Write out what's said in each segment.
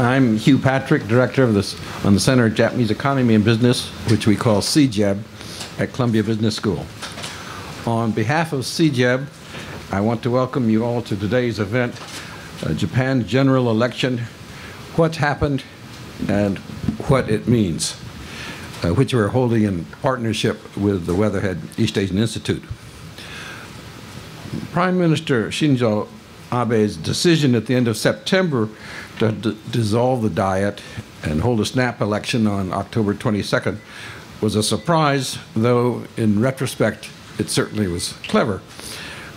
I'm Hugh Patrick, Director of the Center of Japanese Economy and Business, which we call CJEB, at Columbia Business School. On behalf of CJEB, I want to welcome you all to today's event, Japan's General Election, What's Happened and What It Means, which we're holding in partnership with the Weatherhead East Asian Institute. Prime Minister Shinzo Abe's decision at the end of September to dissolve the Diet and hold a snap election on October 22nd was a surprise, though in retrospect it certainly was clever.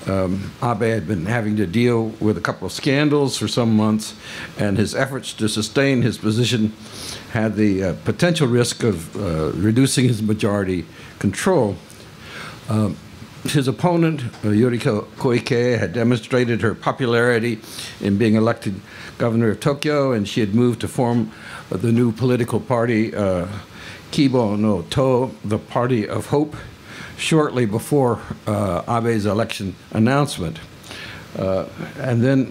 Abe had been having to deal with a couple of scandals for some months, and his efforts to sustain his position had the potential risk of reducing his majority control. His opponent, Yuriko Koike, had demonstrated her popularity in being elected governor of Tokyo, and she had moved to form the new political party, Kibo no To, the Party of Hope, shortly before Abe's election announcement. And then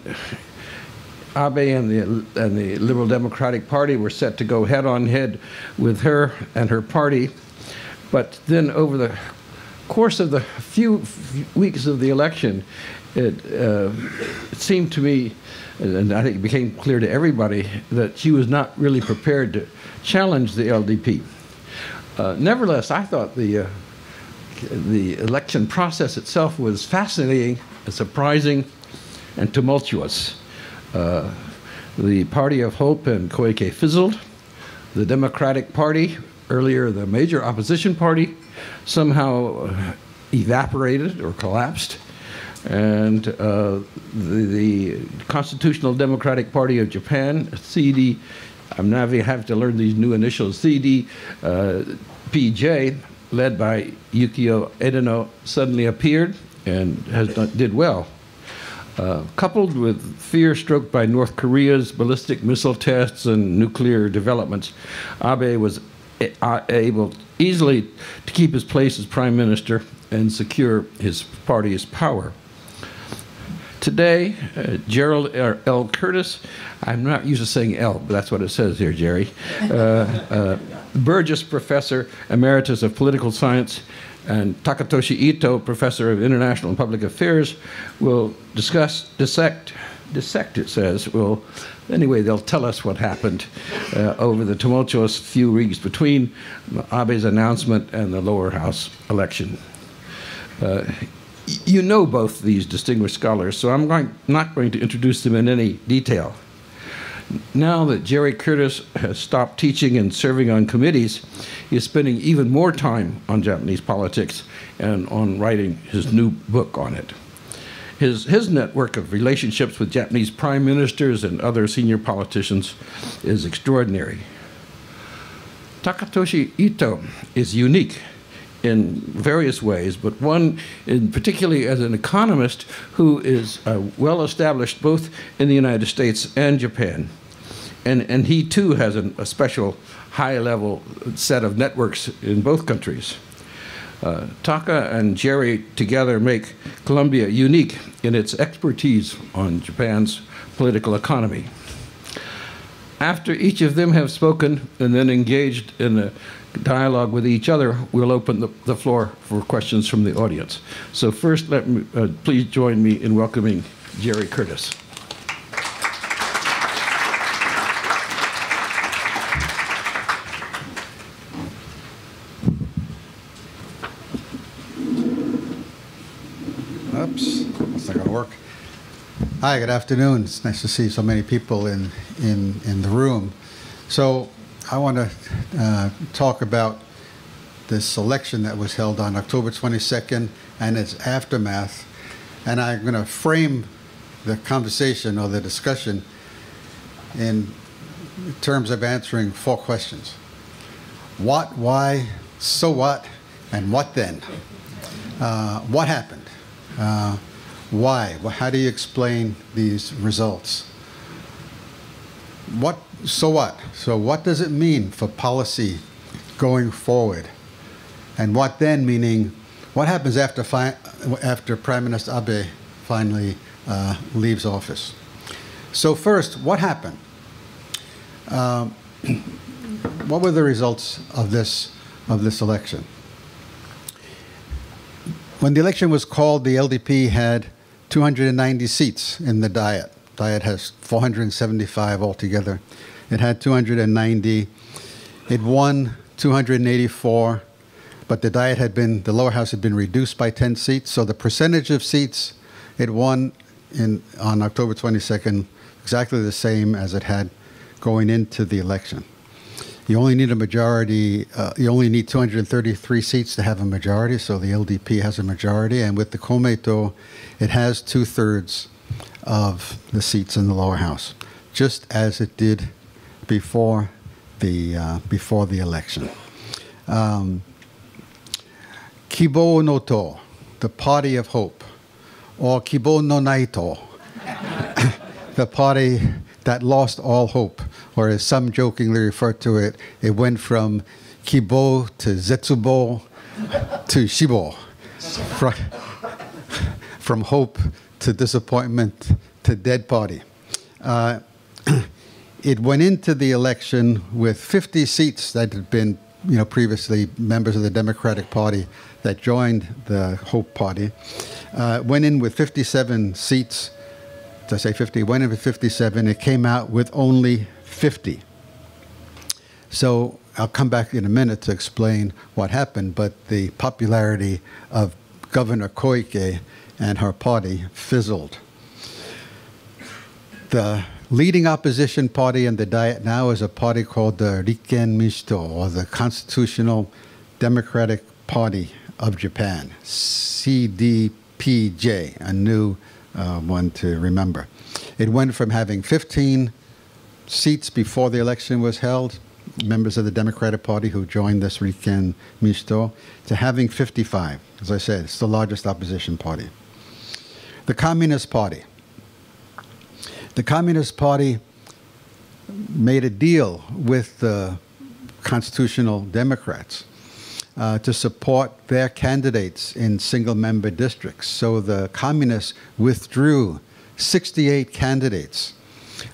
Abe and the Liberal Democratic Party were set to go head-on-head with her and her party. But then over the course of the few weeks of the election, it seemed to me, and I think it became clear to everybody, that she was not really prepared to challenge the LDP. Nevertheless, I thought the election process itself was fascinating, surprising, and tumultuous. The Party of Hope and Koike fizzled. The Democratic Party, earlier the major opposition party, somehow evaporated or collapsed. And the Constitutional Democratic Party of Japan, CD, I'm now having to learn these new initials, CDPJ, led by Yukio Edeno, suddenly appeared and did well. Coupled with fear stroked by North Korea's ballistic missile tests and nuclear developments, Abe was able easily to keep his place as prime minister and secure his party's power. Today, Gerald L. Curtis, I'm not used to saying L, but that's what it says here, Jerry, Burgess Professor Emeritus of Political Science, and Takatoshi Ito, Professor of International and Public Affairs, will dissect, it says, anyway, they'll tell us what happened over the tumultuous few weeks between Abe's announcement and the lower house election. You know both these distinguished scholars, so I'm not going to introduce them in any detail. Now that Gerry Curtis has stopped teaching and serving on committees, he is spending even more time on Japanese politics and on writing his new book on it. His network of relationships with Japanese prime ministers and other senior politicians is extraordinary. Takatoshi Ito is unique in various ways, but one particularly as an economist who is well established both in the United States and Japan. And he too has a special high-level set of networks in both countries. Taka and Gerry together make Columbia unique in its expertise on Japan's political economy. After each of them have spoken and then engaged in a dialogue with each other, we'll open the floor for questions from the audience. So first, please join me in welcoming Gerry Curtis. Oops, that's not going to work. Hi, good afternoon. It's nice to see so many people in the room. So I want to talk about this election that was held on October 22nd and its aftermath. And I'm going to frame the conversation or the discussion in terms of answering 4 questions. What, why, so what, and what then? What happened? Why? How do you explain these results? So what? So what does it mean for policy going forward? And what then, meaning what happens after Prime Minister Abe finally leaves office? So first, what happened? What were the results of this election? When the election was called, the LDP had 290 seats in the Diet. Diet has 475 altogether. It had 290. It won 284, but the lower house had been reduced by 10 seats. So the percentage of seats it won on October 22nd, exactly the same as it had going into the election. You only need a majority, you only need 233 seats to have a majority, so the LDP has a majority, and with the Komeito, it has 2/3 of the seats in the lower house, just as it did before the election. Kibo no To, the party of hope, or Kibo no Naito, the party that lost all hope, or as some jokingly refer to it, it went from Kibo to Zetsubo to Shibo, from hope to disappointment to dead party. It went into the election with 50 seats that had been, previously members of the Democratic Party that joined the Hope Party. Went in with 57 seats. Did I say 50? Went in with 57. It came out with only 50. So I'll come back in a minute to explain what happened, but the popularity of Governor Koike and her party fizzled. The leading opposition party in the Diet now is a party called the Rikken Minshito, or the Constitutional Democratic Party of Japan, CDPJ, a new one to remember. It went from having 15 seats before the election was held, members of the Democratic Party who joined this Rikken Minshito, to having 55. As I said, it's the largest opposition party. The Communist Party. The Communist Party made a deal with the Constitutional Democrats to support their candidates in single-member districts. So the Communists withdrew 68 candidates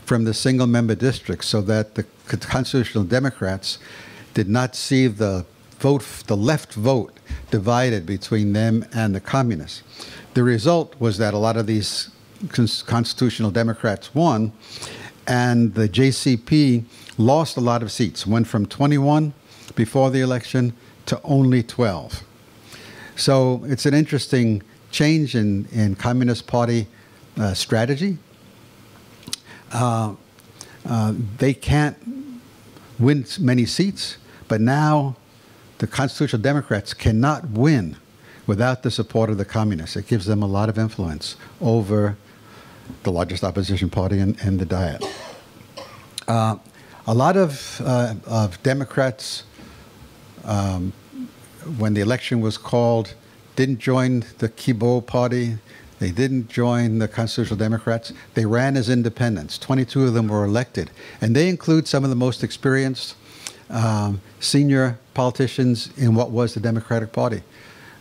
from the single-member districts so that the Constitutional Democrats did not see the left vote divided between them and the Communists. The result was that a lot of these Constitutional Democrats won, and the JCP lost a lot of seats, went from 21 before the election to only 12. So it's an interesting change in Communist Party strategy. They can't win many seats, but now the Constitutional Democrats cannot win without the support of the Communists. It gives them a lot of influence over the largest opposition party in the Diet. A lot of Democrats, when the election was called, didn't join the Kibo party. They didn't join the Constitutional Democrats. They ran as independents. 22 of them were elected. And they include some of the most experienced senior politicians in what was the Democratic Party.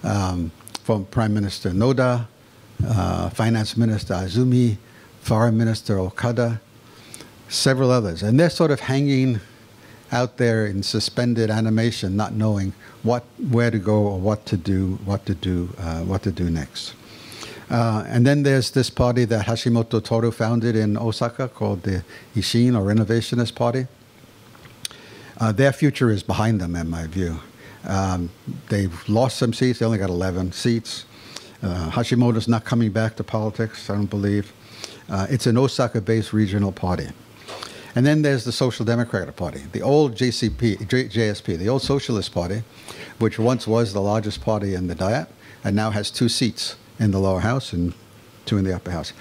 From Prime Minister Noda, Finance Minister Azumi, Foreign Minister Okada, several others. And they're sort of hanging out there in suspended animation, not knowing where to go or what to do next. And then there's this party that Hashimoto Toru founded in Osaka called the Ishin, or Innovationist Party. Their future is behind them, in my view. They've lost some seats. They only got 11 seats. Hashimoto's not coming back to politics, I don't believe. It's an Osaka-based regional party. And then there's the Social Democratic Party, the old JSP, the old Socialist Party, which once was the largest party in the Diet, and now has 2 seats in the lower house and 2 in the upper house.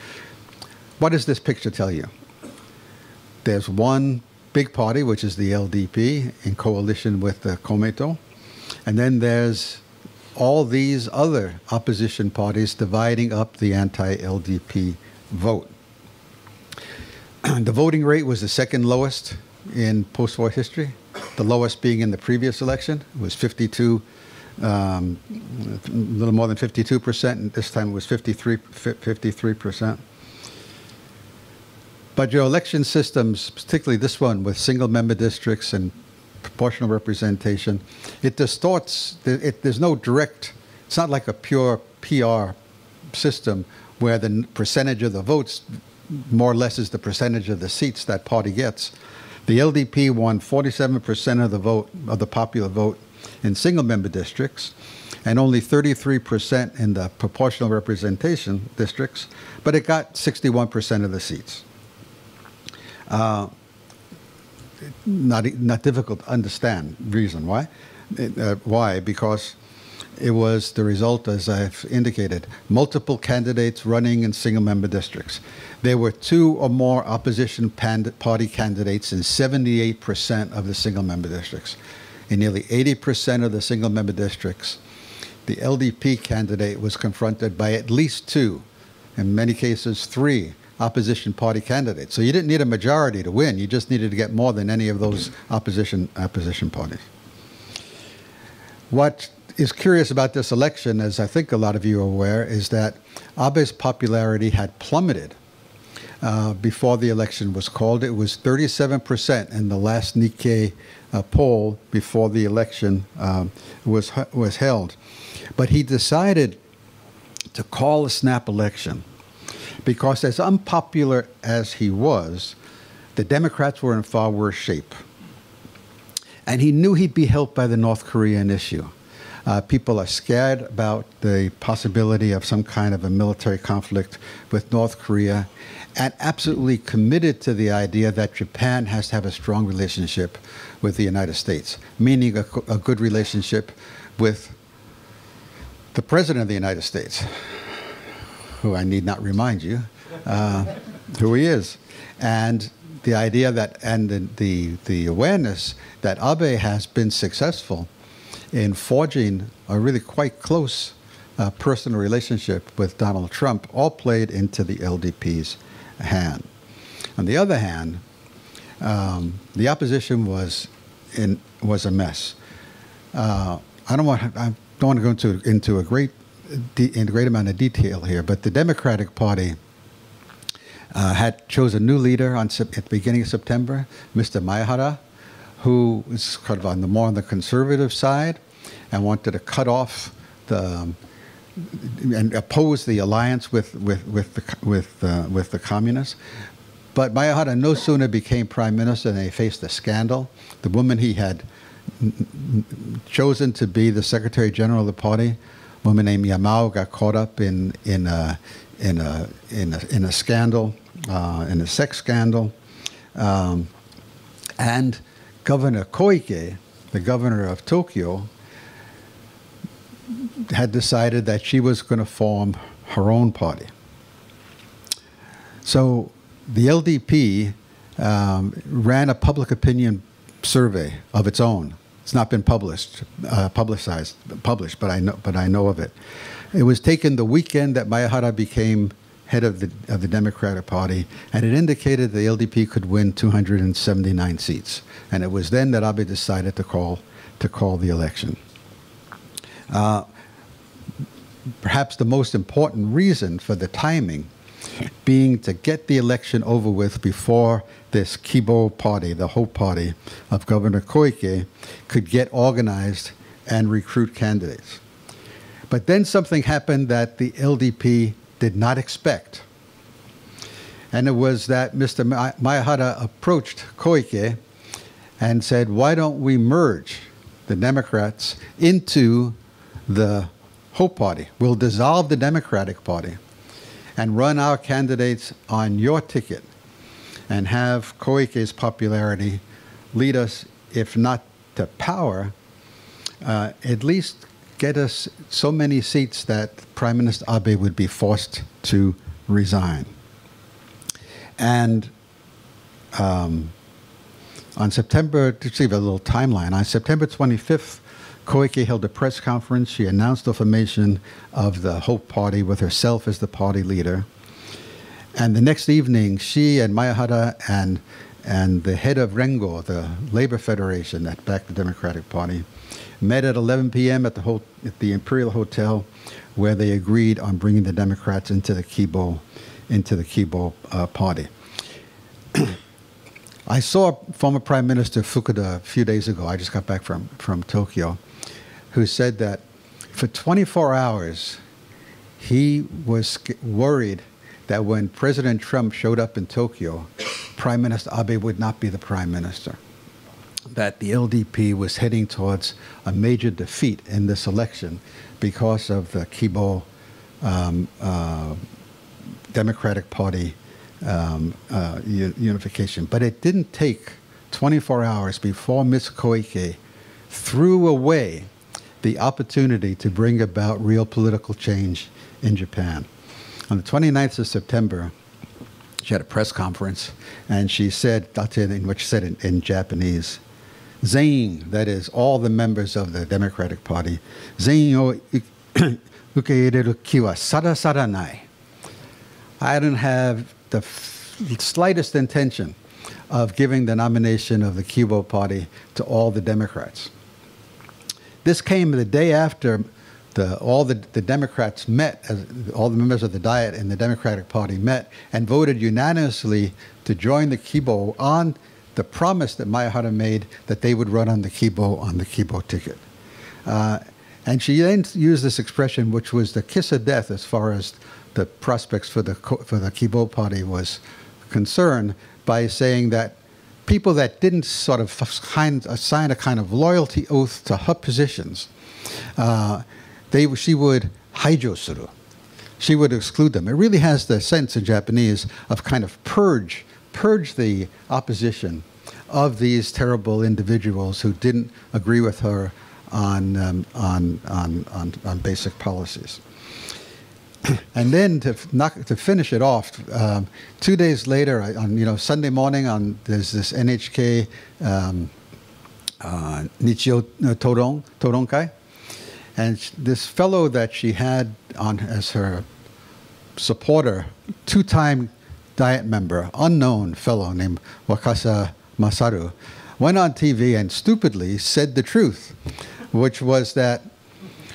What does this picture tell you? There's one big party, which is the LDP, in coalition with the Komeito. And then there's all these other opposition parties dividing up the anti-LDP vote. The voting rate was the second lowest in post-war history, the lowest being in the previous election. It was 52, a little more than 52%, and this time it was 53%. But your election systems, particularly this one with single-member districts and proportional representation, it distorts. There's no direct. It's not like a pure PR system where the percentage of the votes more or less is the percentage of the seats that party gets. The LDP won 47% of the vote, of the popular vote, in single-member districts, and only 33% in the proportional representation districts, but it got 61% of the seats. Not difficult to understand. Reason why? Why? Because it was the result, as I've indicated, multiple candidates running in single-member districts. There were 2 or more opposition party candidates in 78% of the single-member districts. In nearly 80% of the single-member districts, the LDP candidate was confronted by at least 2, in many cases 3, opposition party candidates. So you didn't need a majority to win. You just needed to get more than any of those opposition parties. What is curious about this election, as I think a lot of you are aware, is that Abe's popularity had plummeted before the election was called. It was 37% in the last Nikkei poll before the election was held. But he decided to call a snap election because, as unpopular as he was, the Democrats were in far worse shape. And he knew he'd be helped by the North Korean issue. People are scared about the possibility of some kind of a military conflict with North Korea, and absolutely committed to the idea that Japan has to have a strong relationship with the United States, meaning a good relationship with the President of the United States, who I need not remind you who he is. And the idea that, and the awareness that Abe has been successful in forging a really quite close personal relationship with Donald Trump, all played into the LDP's hand. On the other hand, the opposition was a mess. I don't want to go into a great amount of detail here, but the Democratic Party had chose a new leader at the beginning of September, Mr. Maehara, who is kind of more on the conservative side and wanted to cut off and oppose the alliance with the communists. But Maehara no sooner became prime minister than he faced a scandal. The woman he had chosen to be the Secretary General of the party, a woman named Yamao, got caught up in a scandal, in a sex scandal, and Governor Koike, the governor of Tokyo, had decided that she was going to form her own party. So the LDP ran a public opinion survey of its own. It's not been published, but I know of it. It was taken the weekend that Maehara became head of the Democratic Party, and it indicated the LDP could win 279 seats. And it was then that Abe decided to call the election. Perhaps the most important reason for the timing being to get the election over with before this Kibo party, the Hope Party of Governor Koike, could get organized and recruit candidates. But then something happened that the LDP did not expect. And it was that Mr. Maehara approached Koike and said, why don't we merge the Democrats into the Hope Party? We'll dissolve the Democratic Party and run our candidates on your ticket and have Koike's popularity lead us, if not to power, at least get us so many seats that Prime Minister Abe would be forced to resign. And on September, to see a little timeline, on September 25th, Koike held a press conference. She announced the formation of the Hope Party with herself as the party leader. And the next evening, she and Maehara and the head of Rengo, the Labor Federation that backed the Democratic Party, met at 11 p.m. at the Imperial Hotel, where they agreed on bringing the Democrats into the Kibo party. I saw former Prime Minister Fukuda a few days ago. I just got back from Tokyo, who said that for 24 hours, he was worried that when President Trump showed up in Tokyo, Prime Minister Abe would not be the Prime Minister, that the LDP was heading towards a major defeat in this election because of the Kibo Democratic Party unification. But it didn't take 24 hours before Ms. Koike threw away the opportunity to bring about real political change in Japan. On the 29th of September, she had a press conference, and she said, in which she said in Japanese, Zein, that is, all the members of the Democratic Party, Zein o ukeireru ki wa sarasara nai. I don't have the slightest intention of giving the nomination of the Kibo Party to all the Democrats. This came the day after all the Democrats met, all the members of the Diet in the Democratic Party met and voted unanimously to join the Kibo on the promise that Maehara made that they would run on the Kibo ticket. And she then used this expression, which was the kiss of death as far as the prospects for the Kibo Party was concerned, by saying that people that didn't sort of sign a kind of loyalty oath to her positions, she would haijo suru. She would exclude them. It really has the sense in Japanese of kind of purge the opposition of these terrible individuals who didn't agree with her on basic policies. And then to finish it off, 2 days later, on Sunday morning, there's this NHK Nichio Toronkai, and this fellow that she had on as her supporter, two-time Diet member, unknown fellow named Wakasa Masaru, went on TV and stupidly said the truth, which was that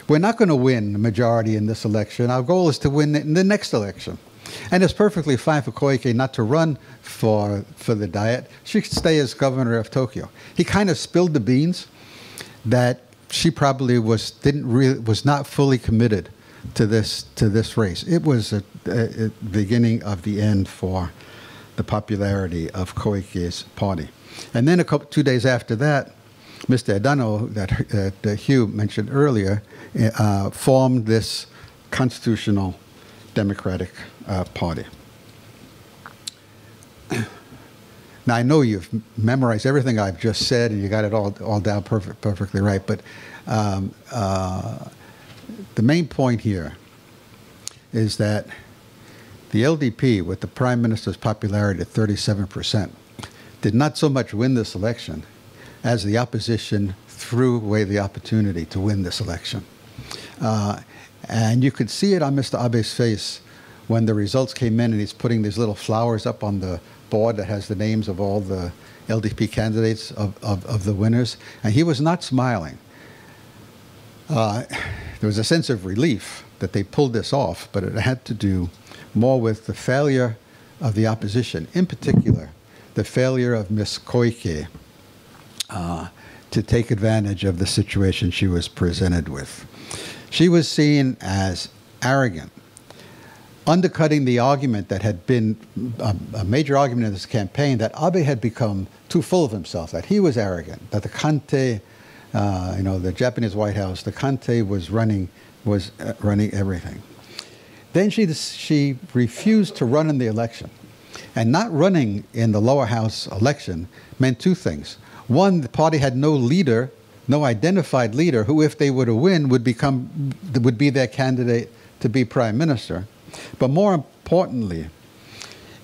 we're not going to win the majority in this election. Our goal is to win it in the next election. And it's perfectly fine for Koike not to run for the Diet. She should stay as governor of Tokyo. He kind of spilled the beans that she probably was not fully committed to this race. It was a beginning of the end for the popularity of Koike's party. And then 2 days after that, Mr. Edano, that Hugh mentioned earlier, formed this constitutional Democratic Party. Now, I know you've memorized everything I've just said, and you got it all down perfectly right, but the main point here is that the LDP, with the Prime Minister's popularity at 37%, did not so much win this election as the opposition threw away the opportunity to win this election. And you could see it on Mr. Abe's face when the results came in and he's putting these little flowers up on the board that has the names of all the LDP candidates of the winners, and he was not smiling. There was a sense of relief that they pulled this off, but it had to do more with the failure of the opposition, in particular, the failure of Ms. Koike to take advantage of the situation she was presented with. She was seen as arrogant, undercutting the argument that had been a major argument in this campaign, that Abe had become too full of himself, that he was arrogant, that the Kante, the Japanese White House, the Kante was running everything. Then she refused to run in the election. And not running in the lower house election meant two things. One, the party had no leader, no identified leader, who, if they were to win, would be their candidate to be prime minister. But more importantly,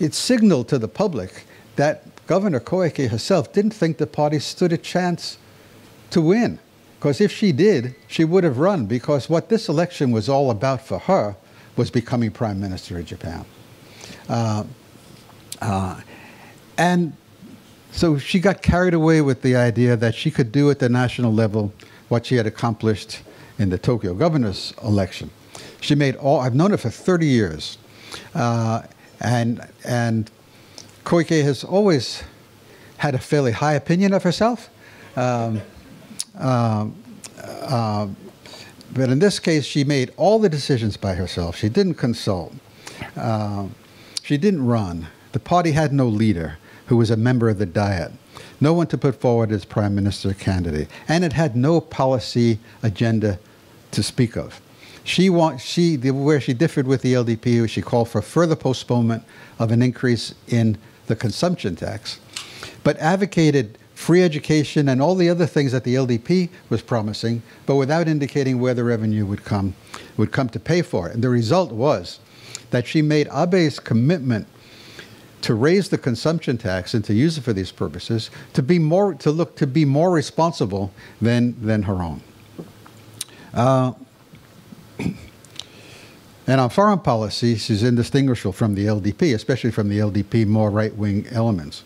it signaled to the public that Governor Koike herself didn't think the party stood a chance to win. Because if she did, she would have run, because what this election was all about for her was becoming prime minister of Japan. And so she got carried away with the idea that she could do at the national level what she had accomplished in the Tokyo governor's election. She made I've known her for 30 years. And Koike has always had a fairly high opinion of herself. But in this case, she made all the decisions by herself. She didn't consult. She didn't run. The party had no leader who was a member of the Diet, no one to put forward as prime minister candidate, and it had no policy agenda to speak of. Where she differed with the LDP was she called for further postponement of an increase in the consumption tax, but advocated free education and all the other things that the LDP was promising, but without indicating where the revenue would come to pay for it. And the result was that she made Abe's commitment to raise the consumption tax and to use it for these purposes to be more responsible than her own. And on foreign policy, she's indistinguishable from the LDP, especially from the LDP more right-wing elements.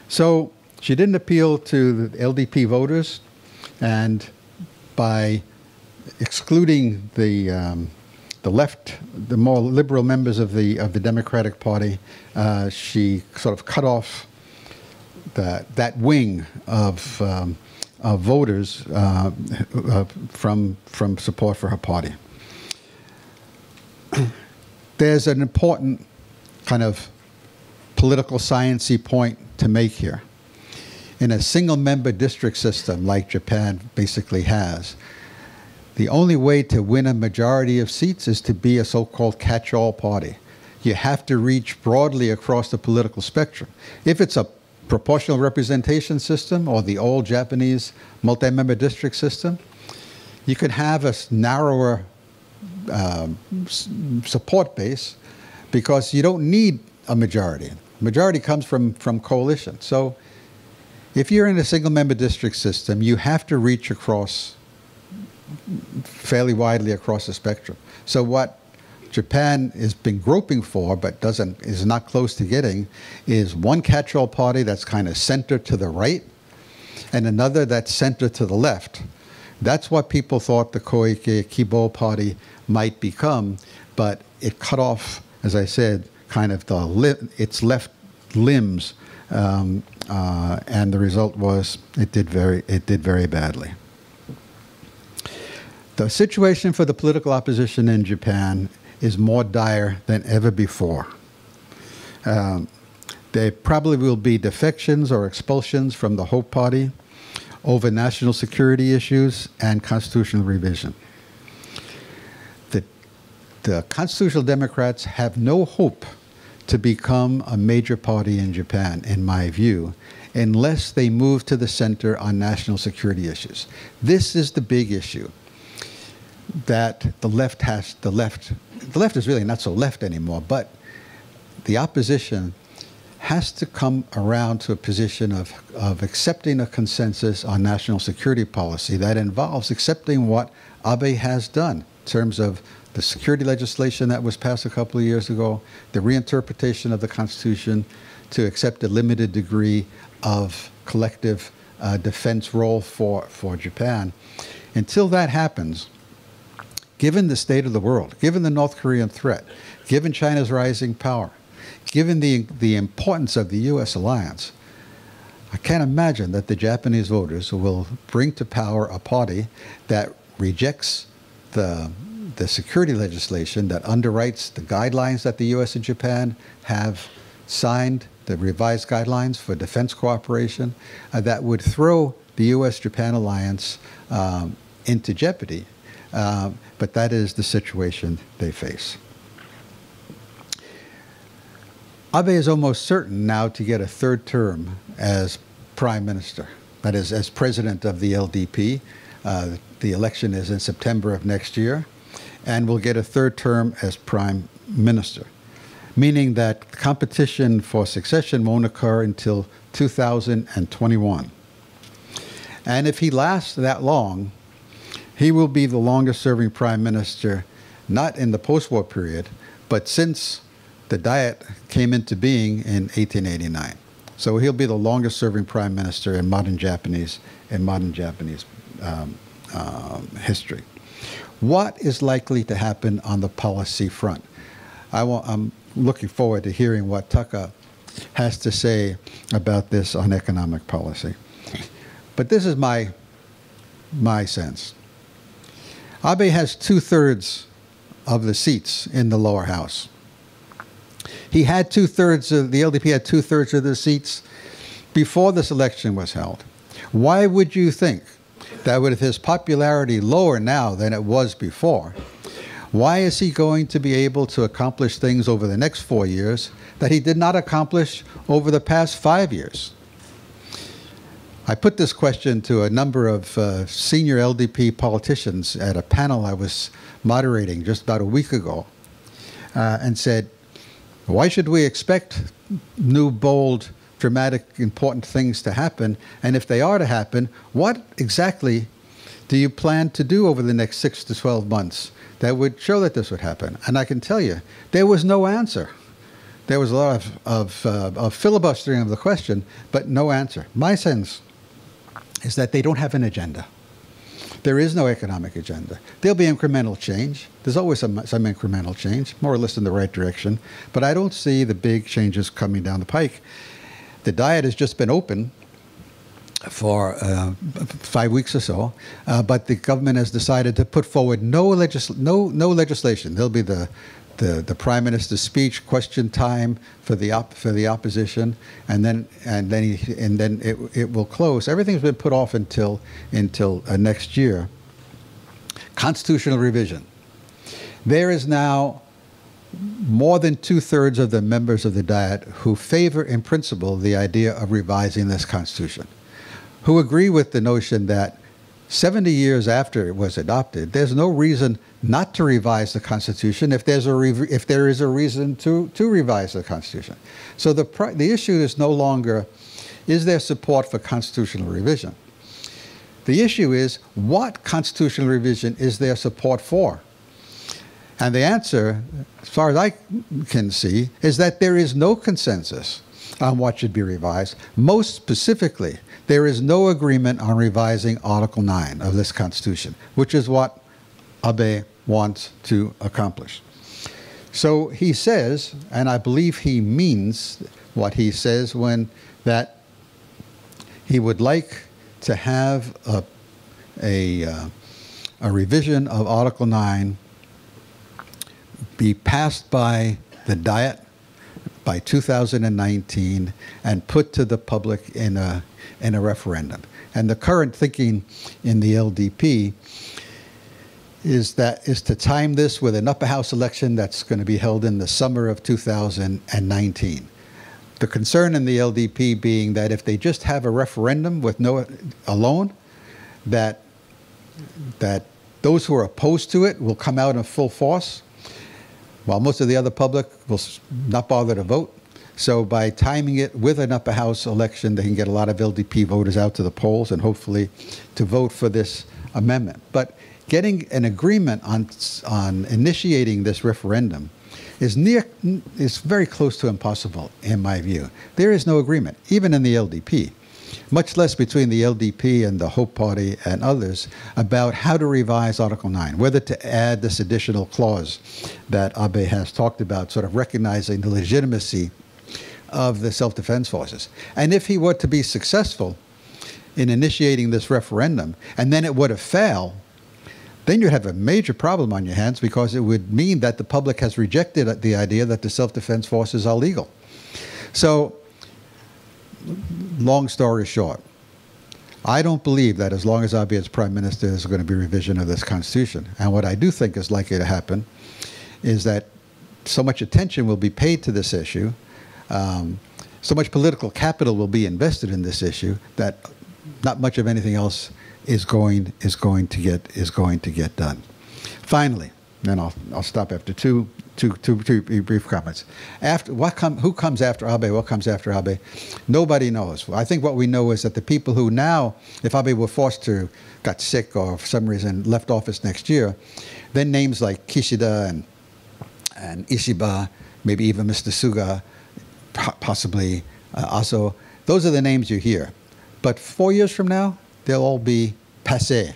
So she didn't appeal to the LDP voters, and by excluding the left, the more liberal members of the Democratic Party, she sort of cut off that wing of voters from support for her party. There's an important kind of political science-y point to make here. In a single-member district system like Japan basically has, the only way to win a majority of seats is to be a so-called catch-all party. You have to reach broadly across the political spectrum. If it's a proportional representation system or the old Japanese multi-member district system, you could have a narrower support base because you don't need a majority. Majority comes from coalition. So if you're in a single-member district system, you have to reach across fairly widely across the spectrum. So what Japan has been groping for, but is not close to getting, is one catch-all party that's kind of center to the right, and another that's center to the left. That's what people thought the Koike Kibo party might become, but it cut off, as I said, kind of its left limbs, and the result was it did very badly. The situation for the political opposition in Japan is more dire than ever before. There probably will be defections or expulsions from the Hope Party over national security issues and constitutional revision. The constitutional Democrats have no hope to become a major party in Japan, in my view, unless they move to the center on national security issues. This is the big issue that the left is really not so left anymore, but the opposition has to come around to a position of accepting a consensus on national security policy that involves accepting what Abe has done in terms of the security legislation that was passed a couple of years ago, the reinterpretation of the Constitution to accept a limited degree of collective defense role for Japan. Until that happens, given the state of the world, given the North Korean threat, given China's rising power, given the importance of the U.S. alliance, I can't imagine that the Japanese voters will bring to power a party that rejects the security legislation that underwrites the guidelines that the U.S. and Japan have signed, the revised guidelines for defense cooperation, that would throw the U.S.-Japan alliance into jeopardy. But that is the situation they face. Abe is almost certain now to get a third term as prime minister, that is, as president of the LDP. The election is in September of next year, and will get a third term as prime minister, meaning that competition for succession won't occur until 2021. And if he lasts that long, he will be the longest-serving prime minister, not in the post-war period, but since the Diet came into being in 1889. So he'll be the longest-serving prime minister in modern Japanese history. What is likely to happen on the policy front? I'm looking forward to hearing what Taka has to say about this on economic policy. But this is my sense. Abe has 2/3 of the seats in the lower house. He had 2/3 of, the LDP had 2/3 of the seats before this election was held. Why would you think that with his popularity lower now than it was before, why is he going to be able to accomplish things over the next 4 years that he did not accomplish over the past 5 years? I put this question to a number of senior LDP politicians at a panel I was moderating just about a week ago, and said, why should we expect new, bold, dramatic, important things to happen? And if they are to happen, what exactly do you plan to do over the next 6 to 12 months that would show that this would happen? And I can tell you, there was no answer. There was a lot of filibustering of the question, but no answer. My sense is that they don't have an agenda. There is no economic agenda. There'll be incremental change. There's always some incremental change, more or less in the right direction. But I don't see the big changes coming down the pike. The diet has just been open for 5 weeks or so, but the government has decided to put forward no legislation. There'll be the prime minister's speech, question time for the opposition, and then it will close. Everything's been put off until next year. Constitutional revision. There is now more than 2/3 of the members of the Diet who favor, in principle, the idea of revising this Constitution, who agree with the notion that 70 years after it was adopted, there's no reason not to revise the Constitution if there is a reason to revise the Constitution. So the issue is no longer, is there support for constitutional revision? The issue is, what constitutional revision is there support for? And the answer, as far as I can see, is that there is no consensus on what should be revised. Most specifically, there is no agreement on revising Article 9 of this Constitution, which is what Abe wants to accomplish. So he says, and I believe he means what he says, that he would like to have a revision of Article 9 be passed by the Diet by 2019 and put to the public in a referendum. And the current thinking in the LDP is to time this with an upper house election that's going to be held in the summer of 2019. The concern in the LDP being that if they just have a referendum with alone, that those who are opposed to it will come out in full force, while most of the other public will not bother to vote. So by timing it with an upper house election, they can get a lot of LDP voters out to the polls and hopefully to vote for this amendment. But getting an agreement on initiating this referendum is very close to impossible, in my view. There is no agreement, even in the LDP, much less between the LDP and the Hope Party and others, about how to revise Article 9, whether to add this additional clause that Abe has talked about, sort of recognizing the legitimacy of the self-defense forces. And if he were to be successful in initiating this referendum, and then it were to fail, then you'd have a major problem on your hands, because it would mean that the public has rejected the idea that the self-defense forces are legal. So, long story short, I don't believe that as long as Abe is prime minister, there's going to be revision of this Constitution. And what I do think is likely to happen is that so much attention will be paid to this issue, so much political capital will be invested in this issue, that not much of anything else is going to get done. Finally, then I'll stop after two brief comments. Who comes after Abe? What comes after Abe? Nobody knows. I think what we know is that the people who now, if Abe were got sick or for some reason left office next year, then names like Kishida and Ishiba, maybe even Mr. Suga, possibly Aso, those are the names you hear. But 4 years from now, they'll all be passé.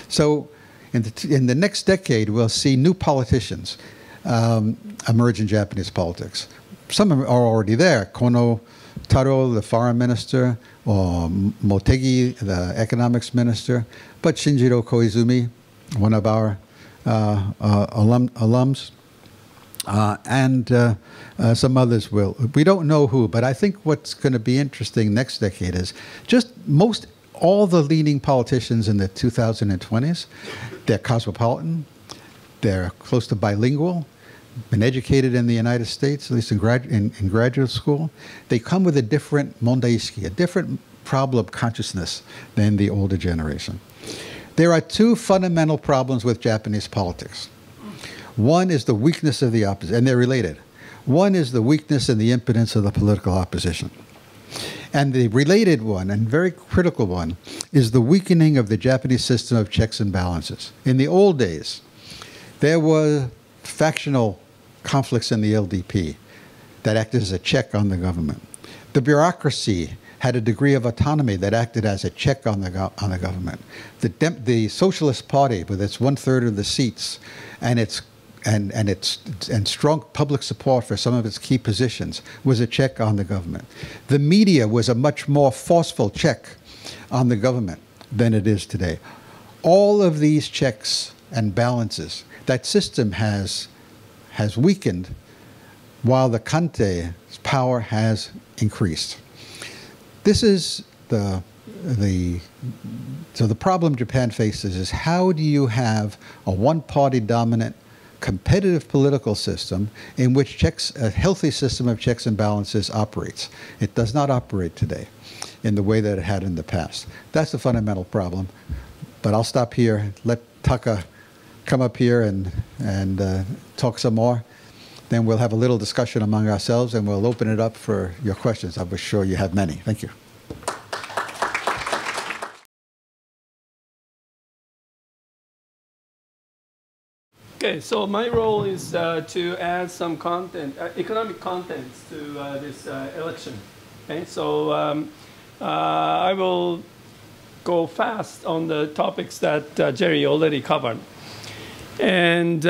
So in the next decade, we'll see new politicians emerge in Japanese politics. some are already there. Kono Taro, the foreign minister, or Motegi, the economics minister, but Shinjiro Koizumi, one of our alums, and some others will. We don't know who, but I think what's going to be interesting next decade is just all the leading politicians in the 2020s, they're cosmopolitan, they're close to bilingual, been educated in the United States, at least in graduate school. They come with a different mondaisiki, a different problem consciousness than the older generation. There are two fundamental problems with Japanese politics. One is the weakness of the opposition, and they're related. One is the weakness and the impotence of the political opposition. And the related one, and very critical one, is the weakening of the Japanese system of checks and balances. In the old days, there were factional conflicts in the LDP that acted as a check on the government. The bureaucracy had a degree of autonomy that acted as a check on the government. The Socialist Party, with its 1/3 of the seats and strong public support for some of its key positions, was a check on the government. The media was a much more forceful check on the government than it is today. All of these checks and balances, that system has weakened while the Kante's power has increased. This is so the problem Japan faces is, how do you have a one-party dominant competitive political system in which a healthy system of checks and balances operates? It does not operate today in the way that it had in the past. That's the fundamental problem. But I'll stop here, let Taka come up here and talk some more. Then we'll have a little discussion among ourselves, and we'll open it up for your questions. I'm sure you have many. Thank you. Okay, so my role is to add some content, economic contents to this election. Okay, so I will go fast on the topics that Gerry already covered. And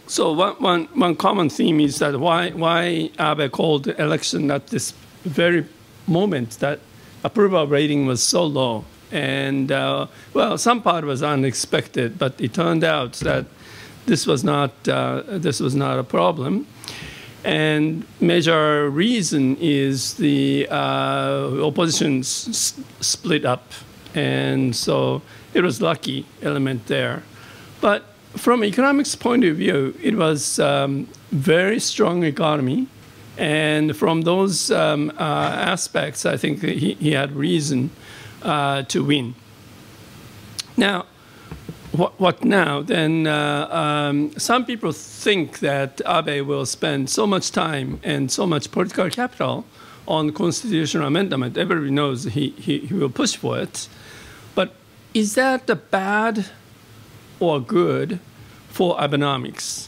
so one common theme is that why Abe called the election at this very moment that approval rating was so low. And well, some part was unexpected, but it turned out that this was not a problem. And major reason is the opposition split up, and so it was lucky element there. But from economics point of view, it was very strong economy, and from those aspects, I think he had reason to win. Now, what now? Then some people think that Abe will spend so much time and so much political capital on constitutional amendment. Everybody knows he will push for it. But is that bad or good for Abenomics?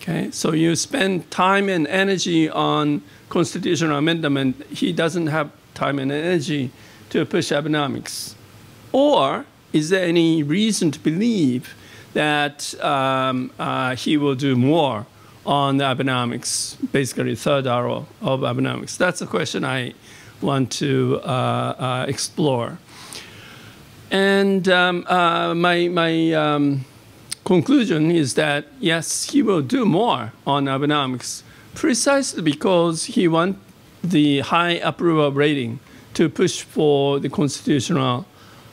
Okay, so you spend time and energy on constitutional amendment. He doesn't have time and energy to push Abenomics. Or is there any reason to believe that he will do more on the Abenomics, basically third arrow of Abenomics? That's a question I want to explore. And my conclusion is that, yes, he will do more on Abenomics precisely because he wants the high approval rating to push for the constitutional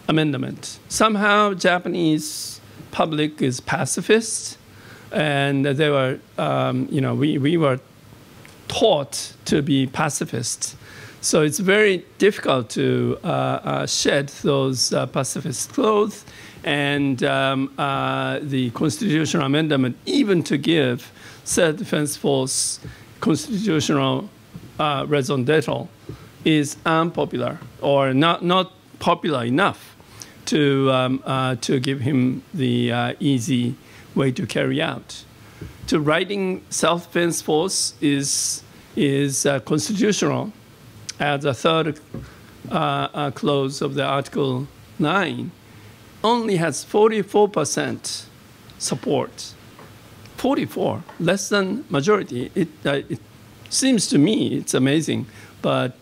amendment. Somehow, Japanese public is pacifist, and they were, we were taught to be pacifists. So it's very difficult to shed those pacifist clothes, and the constitutional amendment, even to give self-defense force constitutional raison d'etre, is unpopular or not popular enough to give him the easy way to carry out. To writing self-defense force is constitutional as a third clause of the Article 9, only has 44% support. 44, less than majority. It seems to me it's amazing, but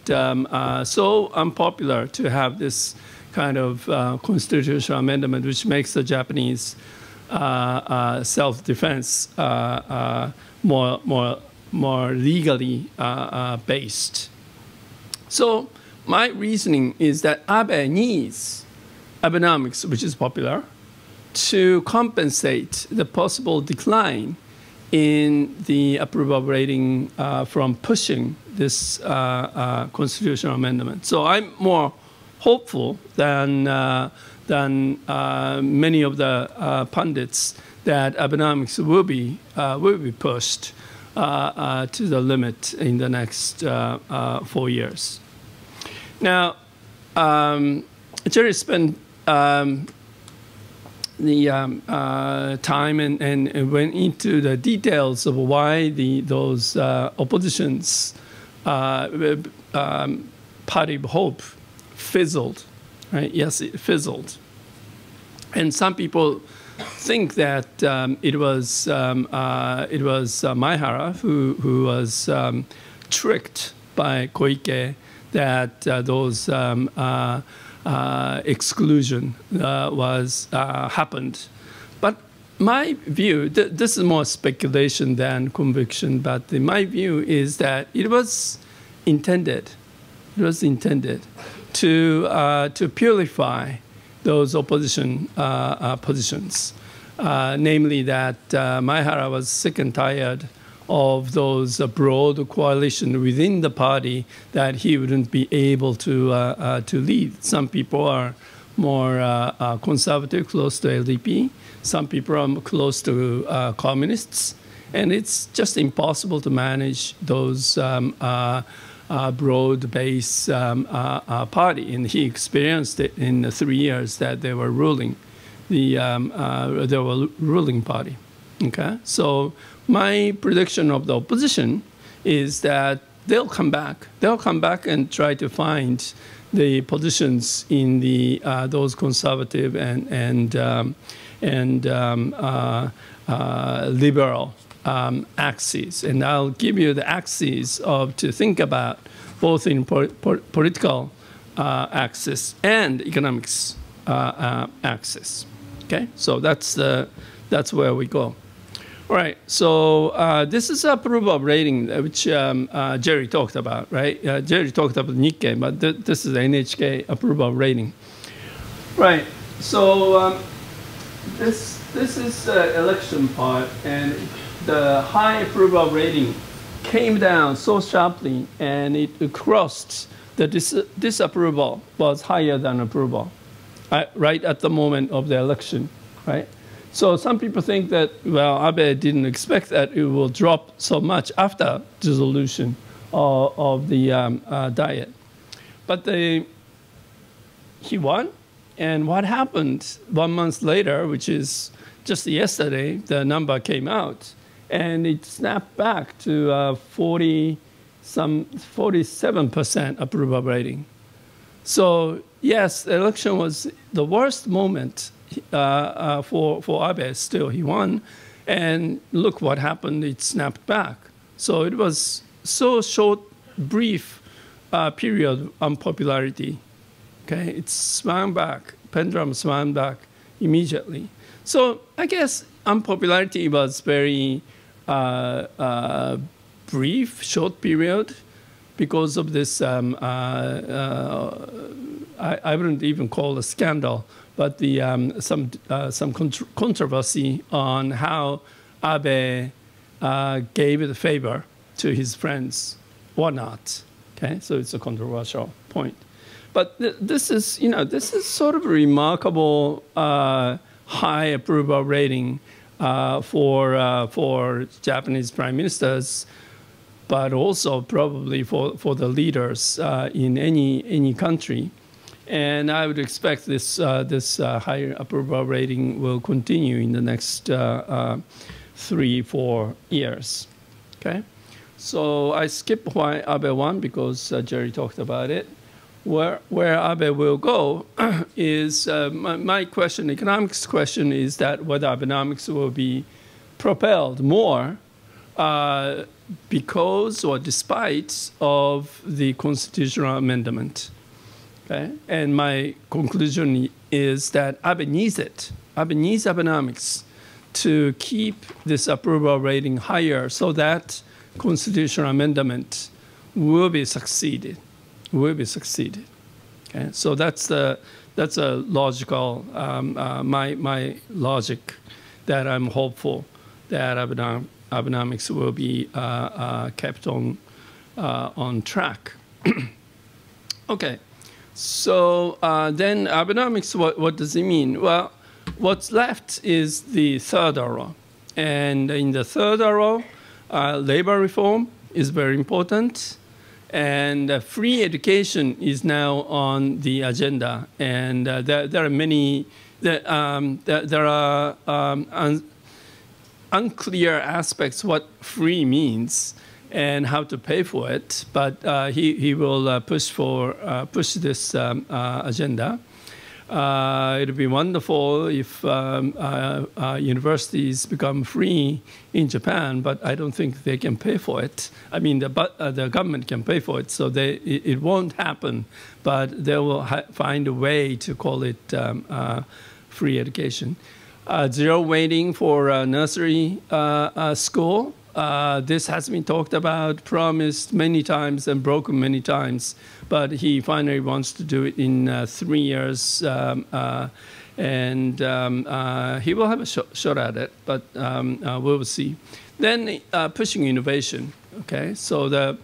so unpopular to have this kind of constitutional amendment, which makes the Japanese self-defense more legally based. So my reasoning is that Abe needs Abenomics, which is popular, to compensate the possible decline in the approval rating from pushing this constitutional amendment. So I'm more hopeful than many of the pundits that Abenomics will be pushed to the limit in the next 4 years. Now, Gerry spent the time and went into the details of why those oppositions party of hope fizzled, right? Yes, it fizzled. And some people think that it was Maehara who was tricked by Koike, that those exclusion was happened. But my view, this is more speculation than conviction, but my view is that it was intended. It was intended to purify those opposition positions, namely that Maehara was sick and tired of those broad coalition within the party that he wouldn't be able to lead. Some people are more conservative, close to LDP. Some people are close to communists. And it's just impossible to manage those broad-based party. And he experienced it in the 3 years that they were ruling, the ruling party. Okay, so my prediction of the opposition is that they'll come back. They'll come back and try to find the positions in the those conservative and liberal axes. And I'll give you the axes to think about, both in political axis and economics axis. Okay, so that's where we go. All right, so this is approval rating, which Gerry talked about, right? Gerry talked about Nikkei, but this is the NHK approval rating. Right, so this is the election part, and the high approval rating came down so sharply, and it crossed the disapproval was higher than approval, right at the moment of the election, right? So some people think that, well, Abe didn't expect that it will drop so much after dissolution of the Diet. But he won, and what happened 1 month later, which is just yesterday, the number came out, and it snapped back to 47% approval rating. So yes, the election was the worst moment for Abe. Still, he won, and look what happened, it snapped back. So it was so short, brief period of unpopularity. Okay, it swung back, pendulum swung back immediately. So I guess unpopularity was very brief, short period because of this, I wouldn't even call it a scandal, but the some controversy on how Abe gave the favor to his friends or not. Okay, so it's a controversial point. But this is, this is sort of a remarkable high approval rating for Japanese prime ministers, but also probably for the leaders in any country. And I would expect this higher approval rating will continue in the next 3-4 years. Okay, so I skip why Abe won because Gerry talked about it. Where Abe will go is my question. Economics question is that whether Abenomics will be propelled more because or despite of the constitutional amendment. Okay? And my conclusion is that Abe needs it. Abe needs Abenomics to keep this approval rating higher so that constitutional amendment will be succeeded. Okay? So that's a logical, my logic that I'm hopeful that Abenomics will be kept on track. Okay, so then Abenomics, what does it mean? Well, what's left is the third arrow. And in the third arrow, labor reform is very important. And free education is now on the agenda. And there are many, there are unclear aspects what free means and how to pay for it. But he will push this agenda. It'd be wonderful if universities become free in Japan, but I don't think they can pay for it. I mean, the government can pay for it, so it won't happen. But they will find a way to call it free education. Zero waiting for nursery school. This has been talked about, promised many times, and broken many times. But he finally wants to do it in 3 years, and he will have a shot at it, but we will see. Then pushing innovation, okay? So the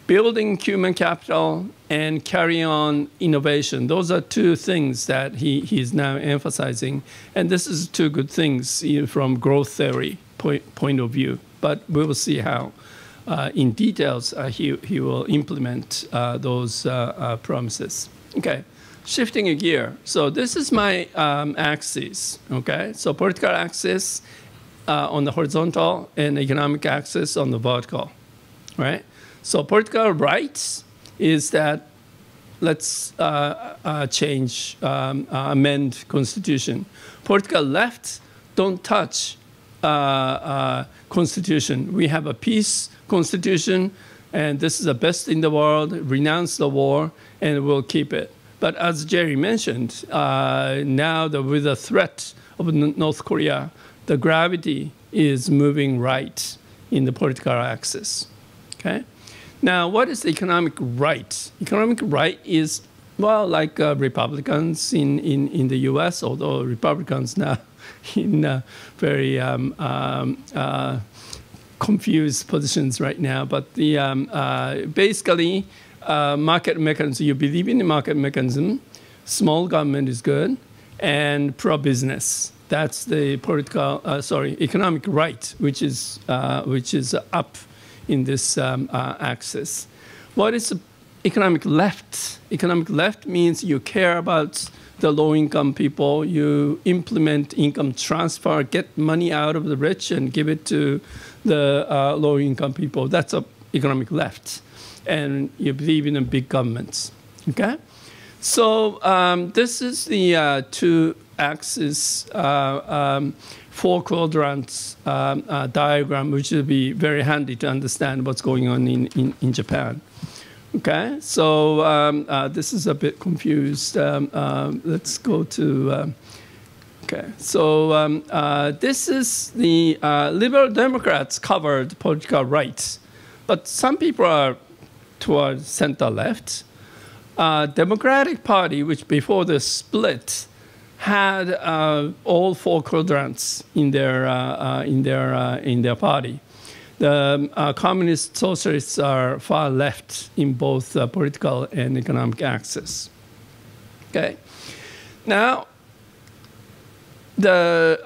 building human capital and carry on innovation, those are two things that he's now emphasizing. And this is two good things from growth theory point of view. But we will see how, in details, he will implement those promises. Okay, shifting a gear. So this is my axis, okay? So political axis on the horizontal and economic axis on the vertical, right? So political rights is that let's change, amend constitution. Political left, don't touch constitution. We have a peace constitution, and this is the best in the world. Renounce the war, and we'll keep it. But as Gerry mentioned, now with the threat of North Korea, the gravity is moving right in the political axis. Okay. Now, what is the economic right? Economic right is, well, like Republicans in the U.S., although Republicans now in very confused positions right now. But the basically market mechanism. You believe in the market mechanism. Small government is good, and pro-business. That's the political, economic right, which is up in this axis. What is economic left? Economic left means you care about the low-income people, you implement income transfer, get money out of the rich and give it to the low-income people. That's economic left. And you believe in big governments, okay? So this is the two axis, four quadrants diagram, which will be very handy to understand what's going on in Japan. Okay, so this is a bit confused. Let's go to, okay. So this is the Liberal Democrats covered political rights, but some people are towards center left. Democratic Party, which before the split had all four quadrants in their party. The communist socialists are far left in both political and economic axis. Okay. Now, the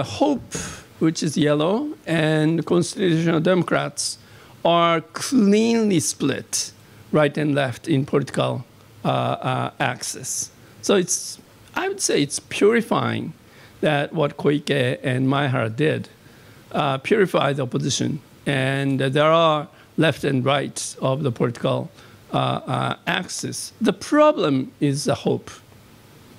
Hope, which is yellow, and Constitutional Democrats are cleanly split, right and left in political axis. So it's, I would say, it's purifying that what Koike and Maehara did, purify the opposition. And there are left and right of the political axis. The problem is the Hope,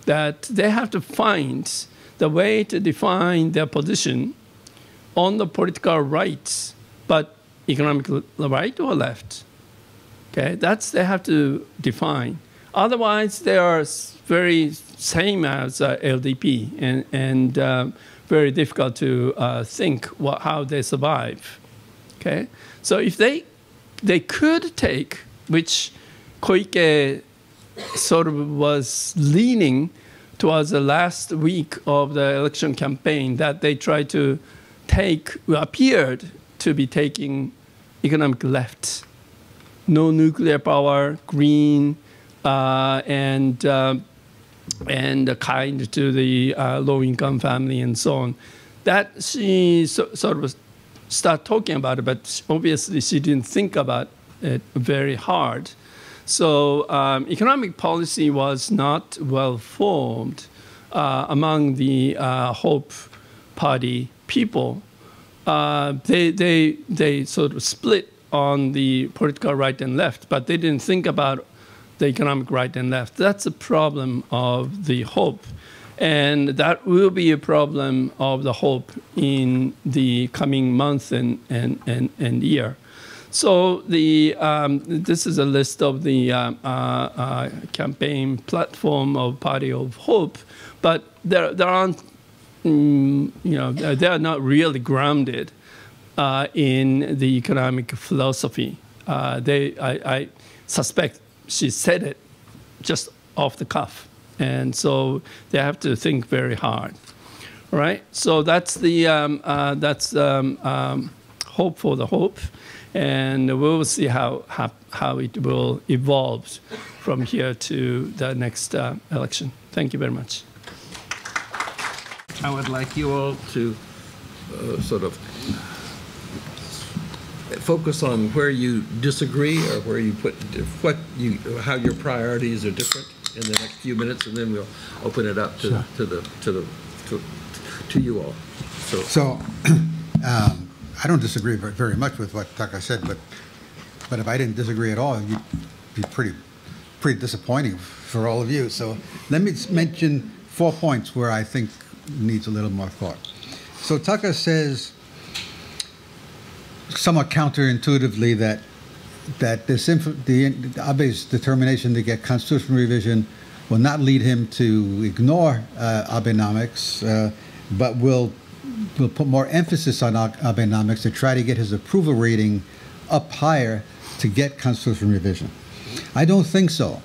that they have to find the way to define their position on the political right, but economic right or left. Okay, they have to define. Otherwise, they are very same as LDP and very difficult to think how they survive. Okay, so if they could take, which Koike sort of was leaning towards the last week of the election campaign, that they tried to appeared to be taking economic left, no nuclear power, green, and kind to the low-income family and so on. That she sort of started talking about it, but obviously she didn't think about it very hard. So economic policy was not well formed among the Hope Party people. They sort of split on the political right and left, but they didn't think about the economic right and left. That's a problem of the Hope. And that will be a problem of the Hope in the coming month and year. So this is a list of the campaign platform of Party of Hope, but there aren't, they are not really grounded in the economic philosophy. I suspect she said it just off the cuff, and so they have to think very hard. All right. So that's the Hope for the Hope. And we'll see how it will evolve from here to the next election. Thank you very much. I would like you all to sort of focus on where you disagree or where you put how your priorities are different in the next few minutes, and then we'll open it up to you all. So I don't disagree very much with what Taka said, but if I didn't disagree at all, you'd be pretty disappointing for all of you. So let me mention 4 points where I think needs a little more thought. So Taka says, somewhat counterintuitively, that Abe's determination to get constitutional revision will not lead him to ignore Abenomics, but will put more emphasis on Abenomics to try to get his approval rating up higher to get constitutional revision. I don't think so.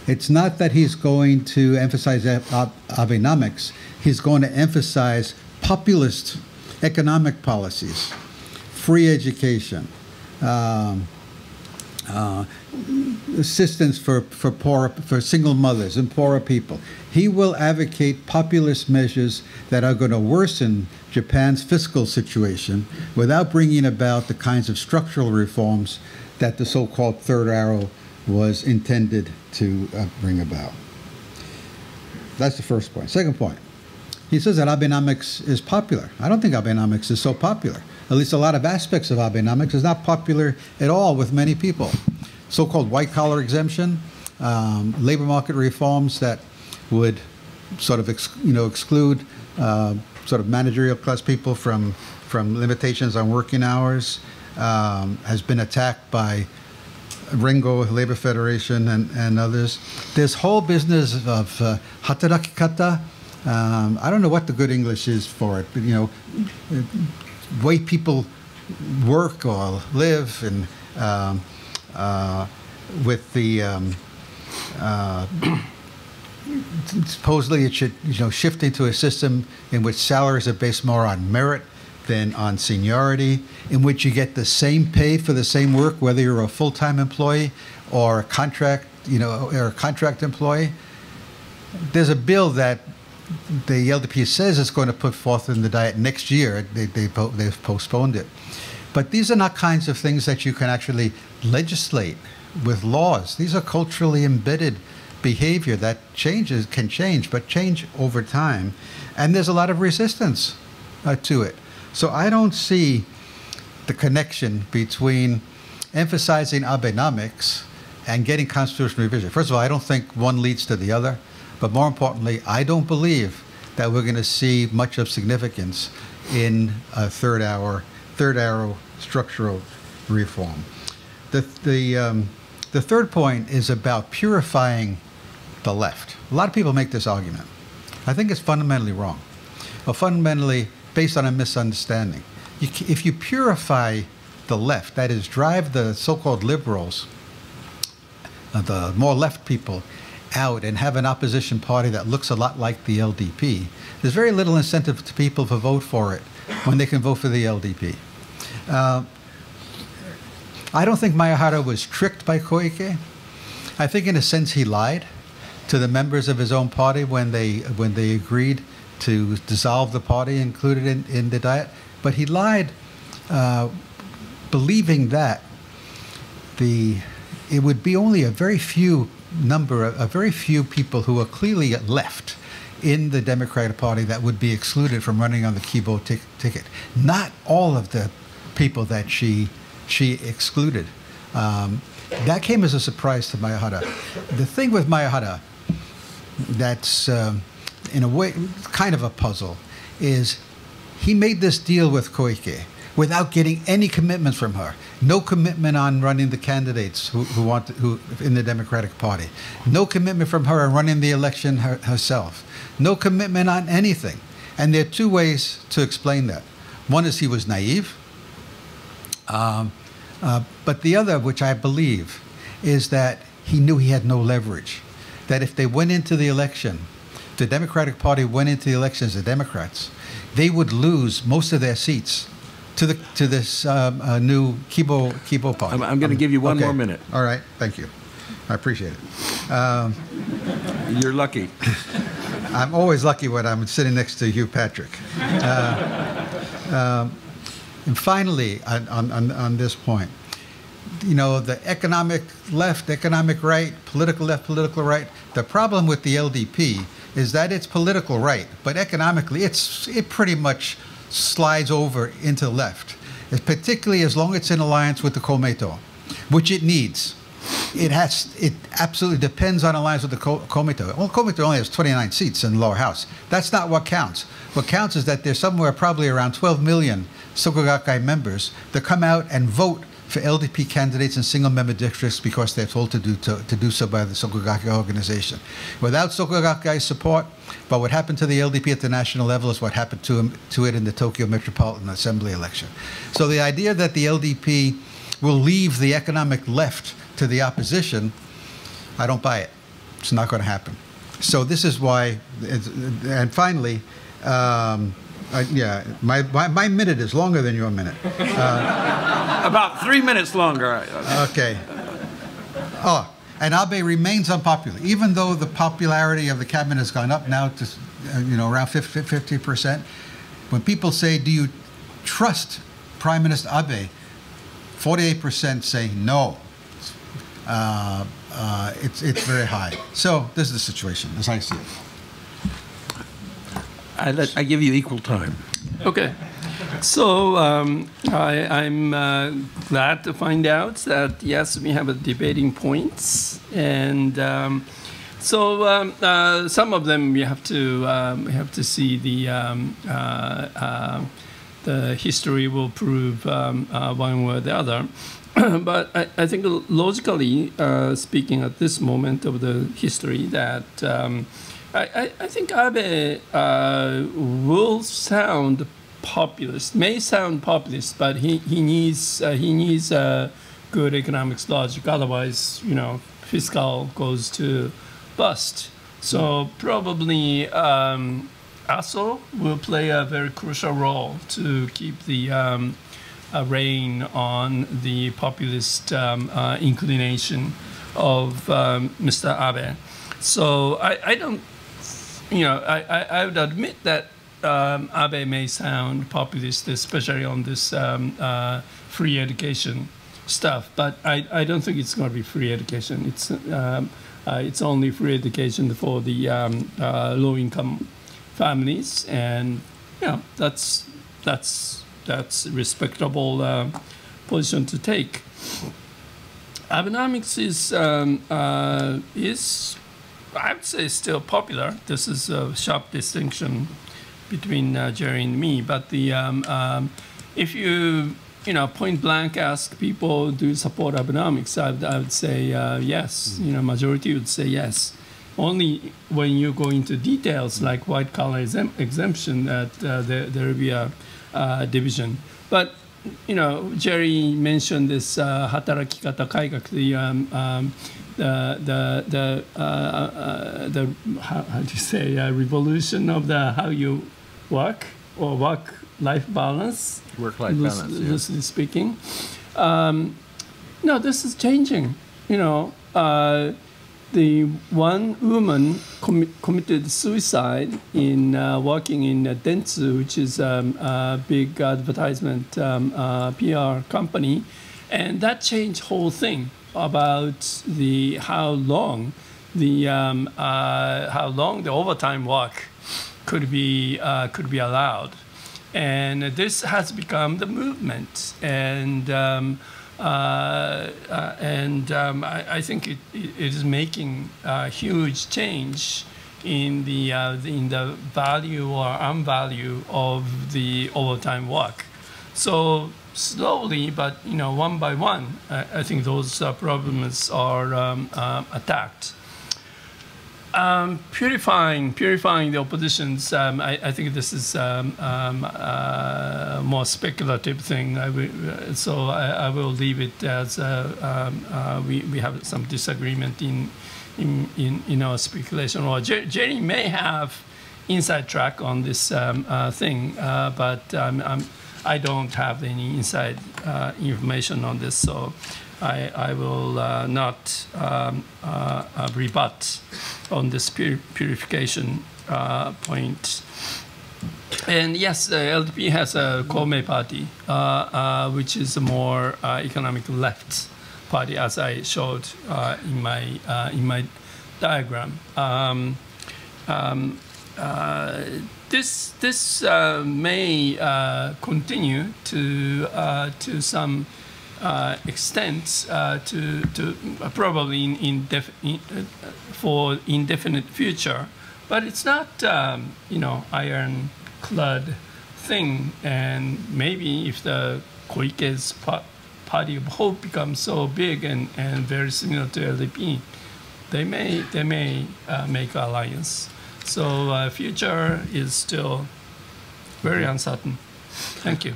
It's not that he's going to emphasize Abenomics. He's going to emphasize populist economic policies, free education, assistance for single mothers and poorer people. He will advocate populist measures that are going to worsen Japan's fiscal situation without bringing about the kinds of structural reforms that the so-called third arrow was intended to bring about. That's the first point. Second point, he says that Abenomics is popular. I don't think Abenomics is so popular. At least a lot of aspects of Abenomics is not popular at all with many people. So-called white-collar exemption, labor market reforms that would sort of exclude sort of managerial class people from limitations on working hours, has been attacked by Rengo, Labor Federation, and others. This whole business of hataraki kata, I don't know what the good English is for it, but way people work or live, and with the supposedly it should shift into a system in which salaries are based more on merit than on seniority, in which you get the same pay for the same work whether you're a full-time employee or a contract employee. There's a bill that the LDP says it's going to put forth in the Diet next year. They've postponed it. But these are not kinds of things that you can actually legislate with laws. These are culturally embedded behavior that can change, but change over time. And there's a lot of resistance to it. So I don't see the connection between emphasizing Abenomics and getting constitutional revision. First of all, I don't think one leads to the other. But more importantly, I don't believe that we're going to see much of significance in a third arrow structural reform. The third point is about purifying the left. A lot of people make this argument. I think it's fundamentally wrong, or fundamentally based on a misunderstanding. If you purify the left, that is, drive the so-called liberals, the more left people, out and have an opposition party that looks a lot like the LDP, there's very little incentive to people to vote for it when they can vote for the LDP. I don't think Mayahara was tricked by Koike. I think in a sense he lied to the members of his own party when they agreed to dissolve the party, include it in the Diet. But he lied believing that it would be only a very few people who are clearly left in the Democratic Party that would be excluded from running on the Kibo ticket. Not all of the people that she excluded. That came as a surprise to Mayahara. The thing with Mayahara that's in a way kind of a puzzle is he made this deal with Koike without getting any commitments from her. No commitment on running the candidates who in the Democratic Party. No commitment from her on running the election herself. No commitment on anything. And there are two ways to explain that. One is he was naive. But the other, which I believe, is that he knew he had no leverage. That if they went into the election, the Democratic Party went into the election as the Democrats, they would lose most of their seats to this new Kibo party. I'm going to give you one more minute. All right, thank you. I appreciate it. You're lucky. I'm always lucky when I'm sitting next to Hugh Patrick. And finally, on this point, you know, the economic left, economic right, political left, political right. The problem with the LDP is that it's political right, but economically, it pretty much slides over into the left, particularly as long as it's in alliance with the Komeito, which it needs. It absolutely depends on alliance with the Komeito. Well, Komeito only has 29 seats in the lower house. That's not what counts. What counts is that there's somewhere probably around 12 million Soka Gakkai members that come out and vote for LDP candidates in single-member districts because they're told to do so by the Soka Gakkai organization. Without Soka Gakkai's support, but what happened to the LDP at the national level is what happened to it in the Tokyo Metropolitan Assembly election. So the idea that the LDP will leave the economic left to the opposition, I don't buy it. It's not going to happen. So this is why, and finally, yeah, my minute is longer than your minute. About 3 minutes longer. Okay. Oh, and Abe remains unpopular, even though the popularity of the cabinet has gone up now to, around 50%. When people say, "Do you trust Prime Minister Abe?" 48% say no. It's very high. So this is the situation, as I see it. I give you equal time. Okay. So I'm glad to find out that, yes, we have a debating points. And some of them we have to see the history will prove one way or the other. But I think logically speaking at this moment of the history that I think Abe will sound populist, may sound populist, but he needs good economics logic. Otherwise, fiscal goes to bust. So probably ASO will play a very crucial role to keep the rein on the populist inclination of Mr. Abe. So I don't, I would admit that Abe may sound populist, especially on this free education stuff, but I don't think it's going to be free education. It's only free education for the low-income families, and that's respectable position to take. Abenomics is I would say still popular. This is a sharp distinction between Gerry and me. But if you point blank ask people, do you support Abenomics? I would say yes. Majority would say yes. Only when you go into details like white collar exemption that there will be a division. But Gerry mentioned this hataraki kata kaigaku, the how do you say revolution of the how you work or work-life balance. Work-life balance, loosely speaking. No, this is changing. The one woman committed suicide in working in Dentsu, which is a big advertisement PR company, and that changed whole thing about how long the overtime work could be allowed, and this has become the movement, and I think it is making a huge change in the value or unvalue of the overtime work. So slowly, but one by one, I think those problems are attacked. Purifying the oppositions. I think this is a more speculative thing. So I will leave it as we have some disagreement in our speculation. Or Gerry may have inside track on this thing, but I don't have any inside information on this, so I will not rebut on this purification point. And yes, LDP has a Kome party, which is a more economic left party, as I showed in my diagram. This may continue to some extent to probably for indefinite future, but it's not ironclad thing. And maybe if the Koike's party of hope becomes so big and very similar to LDP, they may make alliance. So future is still very uncertain. Thank you.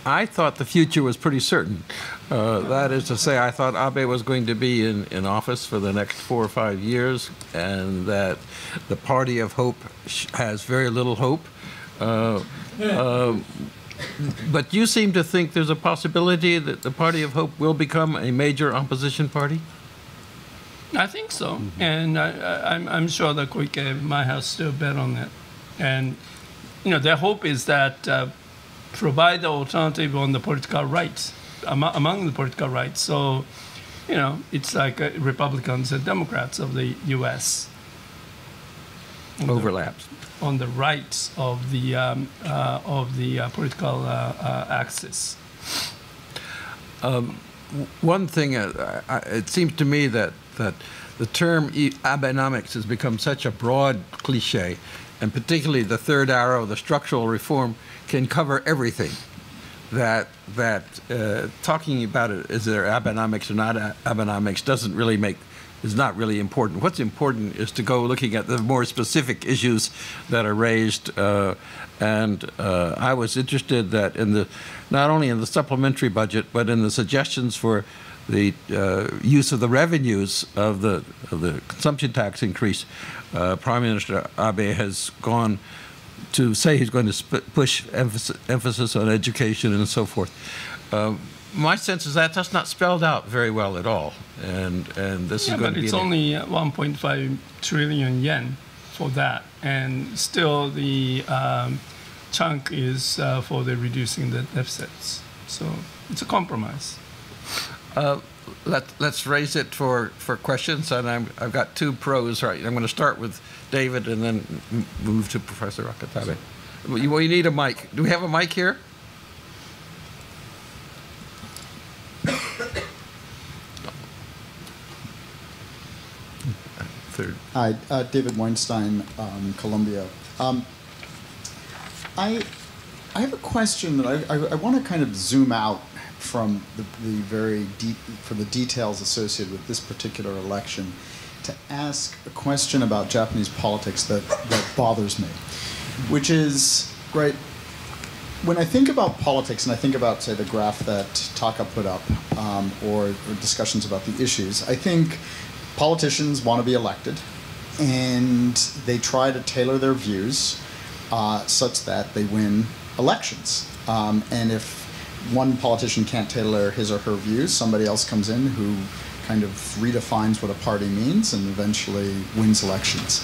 I thought the future was pretty certain. That is to say, I thought Abe was going to be in office for the next 4 or 5 years, and that the party of hope has very little hope. But you seem to think there's a possibility that the party of hope will become a major opposition party? I think so, and I'm sure that Koike might have still bet on it. And their hope is that provide the alternative on the political rights among the political rights. So, it's like Republicans and Democrats of the U.S. Overlaps on the rights of the political axis. One thing, it seems to me that the term Abenomics has become such a broad cliche, and particularly the third arrow, the structural reform, can cover everything. That talking about it, is there Abenomics or not Abenomics, is not really important. What's important is to go looking at the more specific issues that are raised. And I was interested that not only in the supplementary budget, but in the suggestions for the use of the revenues of the consumption tax increase, Prime Minister Abe has gone to say he's going to push emphasis on education and so forth. My sense is that that's not spelled out very well at all, and this is going to be. But it's only 1.5 trillion yen for that, and still the chunk is for the reducing the deficits. So it's a compromise. Let's raise it for questions, and I've got two pros. Right, I'm going to start with David and then move to Professor Akatabe. You need a mic. Do we have a mic here? Third. Hi, David Weinstein, Columbia. I have a question that I want to kind of zoom out from the very deep, from the details associated with this particular election, to ask a question about Japanese politics that bothers me, which is, right, when I think about politics and I think about, say, the graph that Taka put up, or discussions about the issues, I think politicians want to be elected, and they try to tailor their views such that they win elections. And if one politician can't tailor his or her views, somebody else comes in who kind of redefines what a party means and eventually wins elections.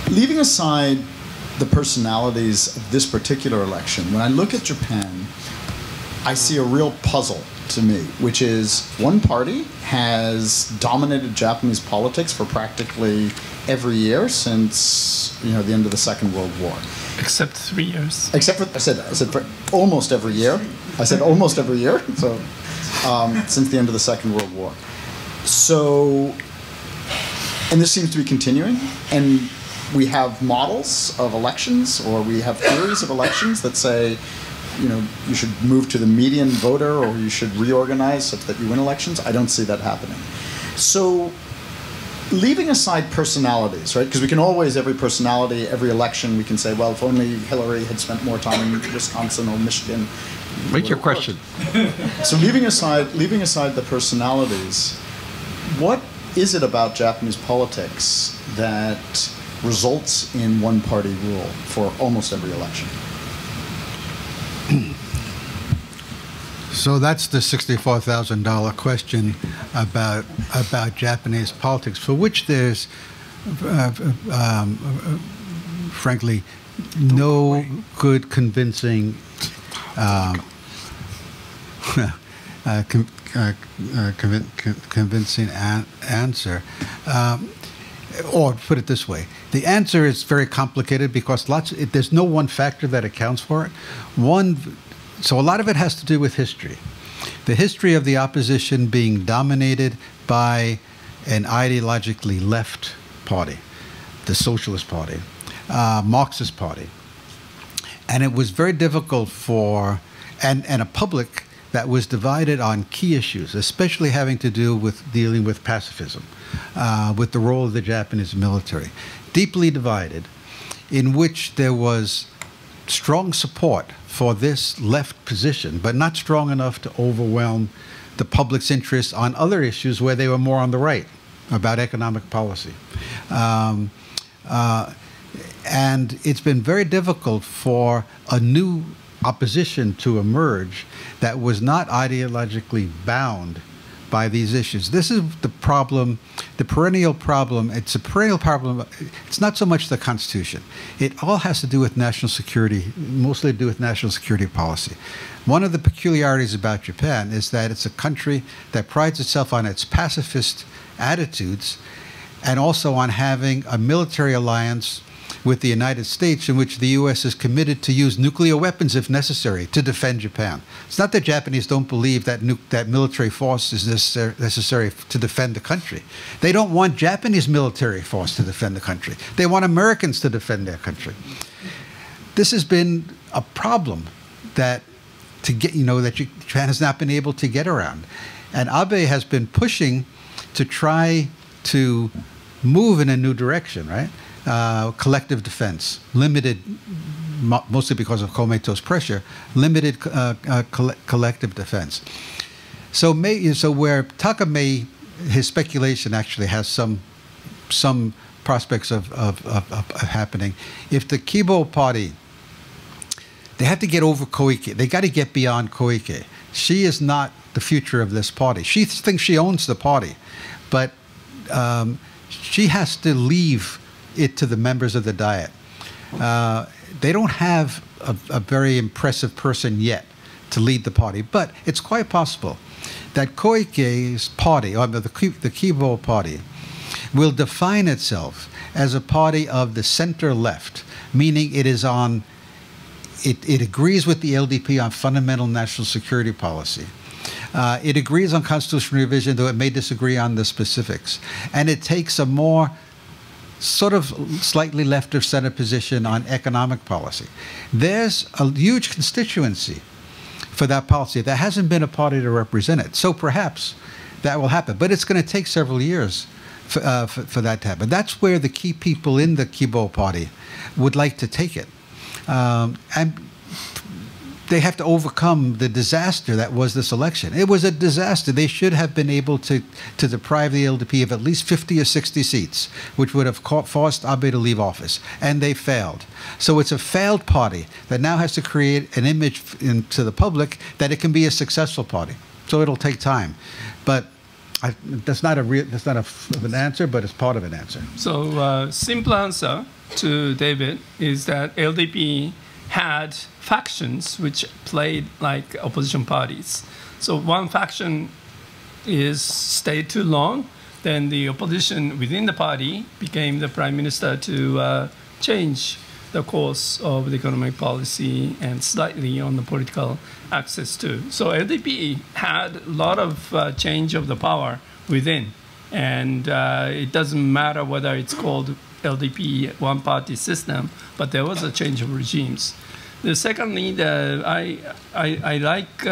Leaving aside the personalities of this particular election, when I look at Japan, I see a real puzzle to me, which is one party has dominated Japanese politics for practically every year since, you know, the end of the Second World War. Except 3 years. Except for, I said for almost every year. I said almost every year, so since the end of the Second World War. So, and this seems to be continuing, and we have models of elections, or we have theories of elections that say, you know, you should move to the median voter, or you should reorganize such that you win elections. I don't see that happening. So, leaving aside personalities, right? Because we can always, every personality, every election, we can say, well, if only Hillary had spent more time in Wisconsin or Michigan. Make your question. So leaving aside the personalities, what is it about Japanese politics that results in one-party rule for almost every election? So that's the $64,000 question about Japanese politics, for which there's, frankly, no good convincing convincing answer. Or put it this way, the answer is very complicated because there's no one factor that accounts for it. So a lot of it has to do with history. The history of the opposition being dominated by an ideologically left party, the Socialist Party, Marxist Party. And it was very difficult for, and a public that was divided on key issues, especially having to do with dealing with pacifism, with the role of the Japanese military. Deeply divided, in which there was strong support for this left position, but not strong enough to overwhelm the public's interest on other issues where they were more on the right, about economic policy. And it's been very difficult for a new opposition to emerge that was not ideologically bound by these issues. This is the problem, the perennial problem. It's a perennial problem. It's not so much the Constitution. It all has to do with national security, mostly to do with national security policy. One of the peculiarities about Japan is that it's a country that prides itself on its pacifist attitudes and also on having a military alliance with the United States, in which the U.S. is committed to use nuclear weapons if necessary to defend Japan. It's not that Japanese don't believe that that military force is necessary to defend the country. They don't want Japanese military force to defend the country. They want Americans to defend their country. This has been a problem that Japan has not been able to get around. And Abe has been pushing to try to move in a new direction, right? Collective defense, limited, mostly because of Kometo's pressure, limited collective defense. So where Taka may, his speculation actually has some prospects of happening. If the Kibo party, they have to get over Koike. They got to get beyond Koike. She is not the future of this party. She thinks she owns the party, but she has to leave it to the members of the Diet. They don't have a very impressive person yet to lead the party, but it's quite possible that Koike's party, or the Kibo party, will define itself as a party of the center-left, meaning it is on, it agrees with the LDP on fundamental national security policy. It agrees on constitutional revision, though it may disagree on the specifics. And it takes a more sort of slightly left of center position on economic policy. There's a huge constituency for that policy. There hasn't been a party to represent it. So perhaps that will happen. But it's going to take several years for that to happen. That's where the key people in the Kibo party would like to take it. And they have to overcome the disaster that was this election. It was a disaster. They should have been able to deprive the LDP of at least 50 or 60 seats, which would have forced Abe to leave office. And they failed. So it's a failed party that now has to create an image to the public that it can be a successful party. So it'll take time. But that's not an answer, but it's part of an answer. So simple answer to David is that LDP had factions which played like opposition parties. So one faction is stayed too long, then the opposition within the party became the prime minister to change the course of the economic policy and slightly on the political axis too. So LDP had a lot of change of the power within, and it doesn't matter whether it's called LDP one-party system, but there was a change of regimes. Secondly, I like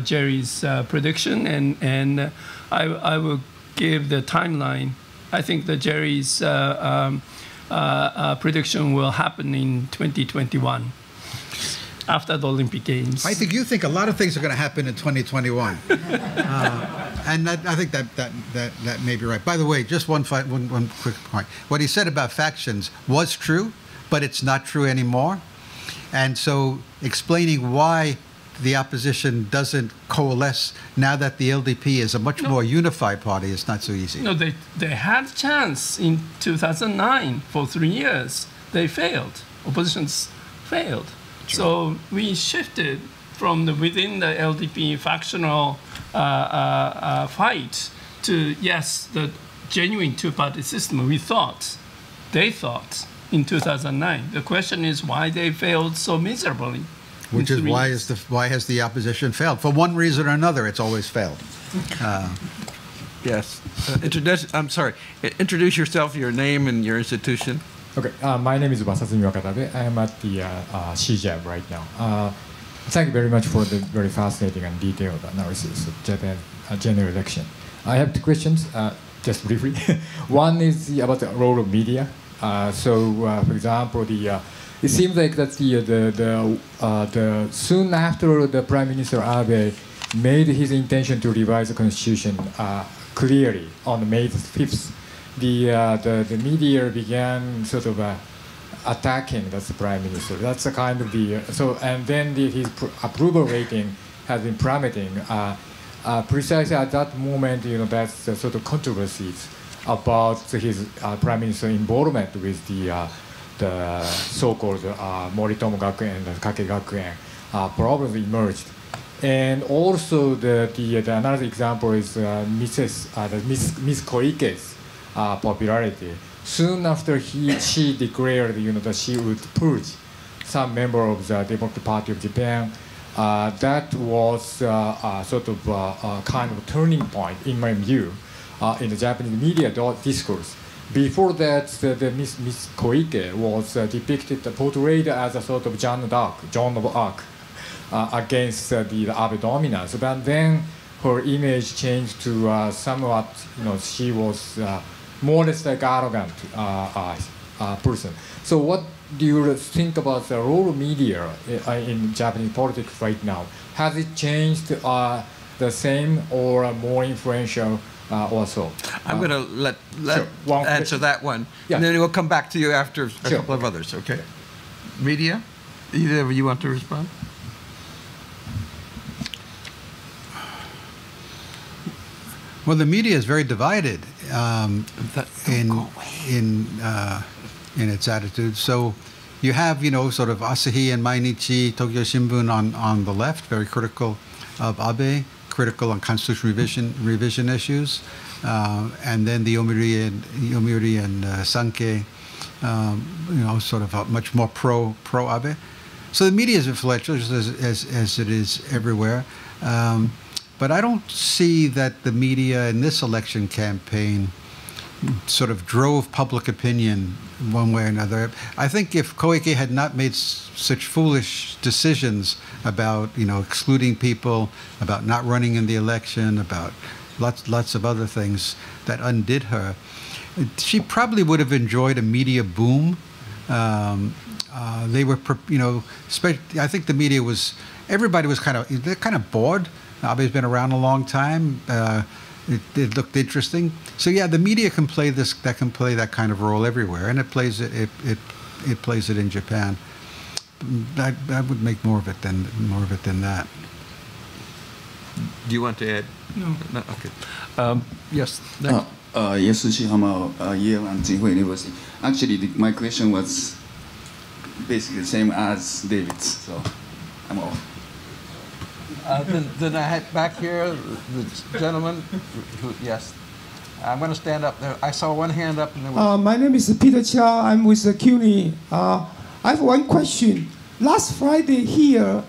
Gerry's prediction, and I will give the timeline. I think that Gerry's prediction will happen in 2021, after the Olympic Games. I think you think a lot of things are going to happen in 2021. And I think that may be right. By the way, just one quick point. What he said about factions was true, but it's not true anymore. And so explaining why the opposition doesn't coalesce now that the LDP is a much more unified party is not so easy. No, they had a chance in 2009 for 3 years. They failed. Oppositions failed. True. So we shifted from within the LDP factional fight to, yes, the genuine two-party system. They thought in 2009. The question is why they failed so miserably. Which is why has the opposition failed? For one reason or another, it's always failed. Yes. I'm sorry. Introduce yourself, your name, and your institution. Okay. My name is Masazumi Wakatabe. I am at the CJAB right now. Thank you very much for the very fascinating and detailed analysis of Japan general election. I have two questions, just briefly. One is about the role of media. For example, it seems like that soon after the Prime Minister Abe made his intention to revise the constitution clearly on May 5th, the media began sort of attacking the Prime Minister. That's the kind of and then his approval rating has been plummeting. Precisely at that moment, that's the sort of controversies about his Prime Minister involvement with the so-called Moritomo Gakuen and Kake Gakuen problems emerged. And also another example is Miss Koike's popularity. Soon after she declared that she would purge some member of the Democratic Party of Japan, that was sort of a kind of turning point, in my view, in the Japanese media discourse. Before that, the Miss Koike was portrayed as a sort of Joan of Arc against the Abe dominance. But then her image changed to somewhat, she was more or less like arrogant person. So what do you think about the role of media in Japanese politics right now? Has it changed the same or more influential or so? I'm going to let answer that one. Yeah. And then we'll come back to you after a couple of others, okay? Media? Either of you want to respond? Well, the media is very divided in its attitude. So you have, sort of Asahi and Mainichi, Tokyo Shimbun on the left, very critical of Abe, critical on constitutional revision issues, and then the Yomiuri and Sankei, sort of much more pro Abe. So the media is influential, as it is everywhere. But I don't see that the media in this election campaign sort of drove public opinion one way or another. I think if Koike had not made such foolish decisions about, excluding people, about not running in the election, about lots of other things that undid her, she probably would have enjoyed a media boom. They were, I think the media everybody was they're kind of bored. Abe's been around a long time. It looked interesting. So yeah, the media can play that kind of role everywhere, and it plays it in Japan. I would make more of it than that. Do you want to add? No. Okay. Yes. Next. Yes, Yale and Tsinghua University. Actually, my question was basically the same as David's, so I'm off. Then I had back here the gentleman. Yes, I'm going to stand up there. I saw one hand up, and there was. My name is Peter Chow. I'm with CUNY. I have one question. Last Friday here,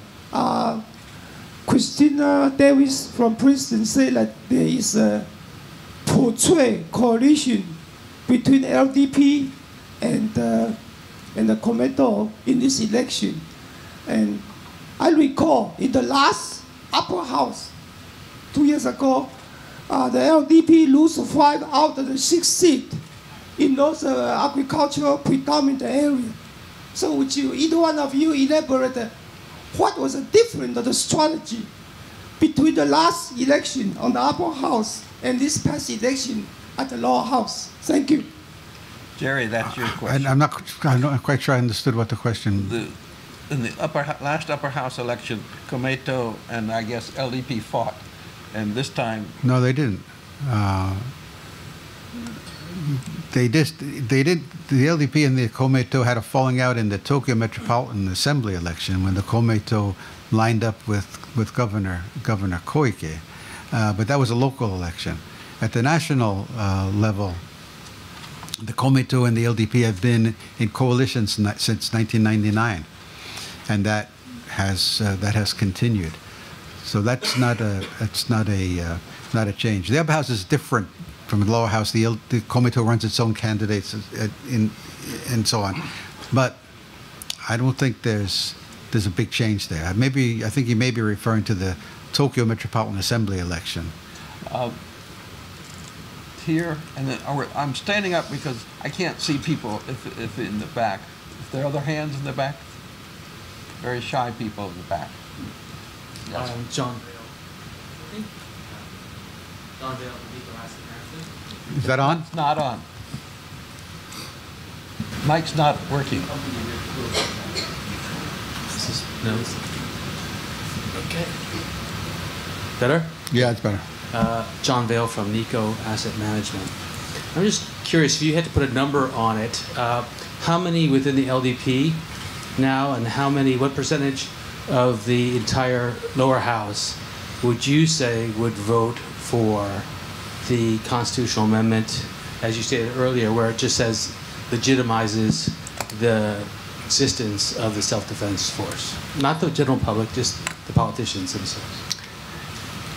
Christina Davis from Princeton said that there is a portrait coalition between LDP and the Komeito in this election. And I recall in the last upper house 2 years ago, the LDP lose 5 out of the 6 seats in those agricultural predominant area. So would you, either one of you, elaborate what was the difference of the strategy between the last election on the upper house and this past election at the lower house? Thank you. Gerry, that's your question. I'm not quite sure I understood what the question. In the last upper house election, Komeito and I guess LDP fought, and this time. No, they didn't. They did. The LDP and the Komeito had a falling out in the Tokyo Metropolitan Assembly election when the Komeito lined up with Governor Koike, but that was a local election. At the national level, the Komeito and the LDP have been in coalition since 1999. And that has continued, so that's not a change. The upper house is different from the lower house. The Komeito runs its own candidates and so on, but I don't think there's a big change there. I think you may be referring to the Tokyo Metropolitan Assembly election. Here and then I'm standing up because I can't see people if in the back. If there are other hands in the back. Very shy people in the back. Yes. John Vale. John Vale from Nico Asset Management. Is that on? It's not on. Mic's not working. No. Okay. Better? Yeah, it's better. John Vale from Nico Asset Management. I'm just curious, if you had to put a number on it, how many within the LDP now, and what percentage of the entire lower house would you say would vote for the constitutional amendment, as you stated earlier, where it just says legitimizes the existence of the self-defense force? Not the general public, just the politicians themselves.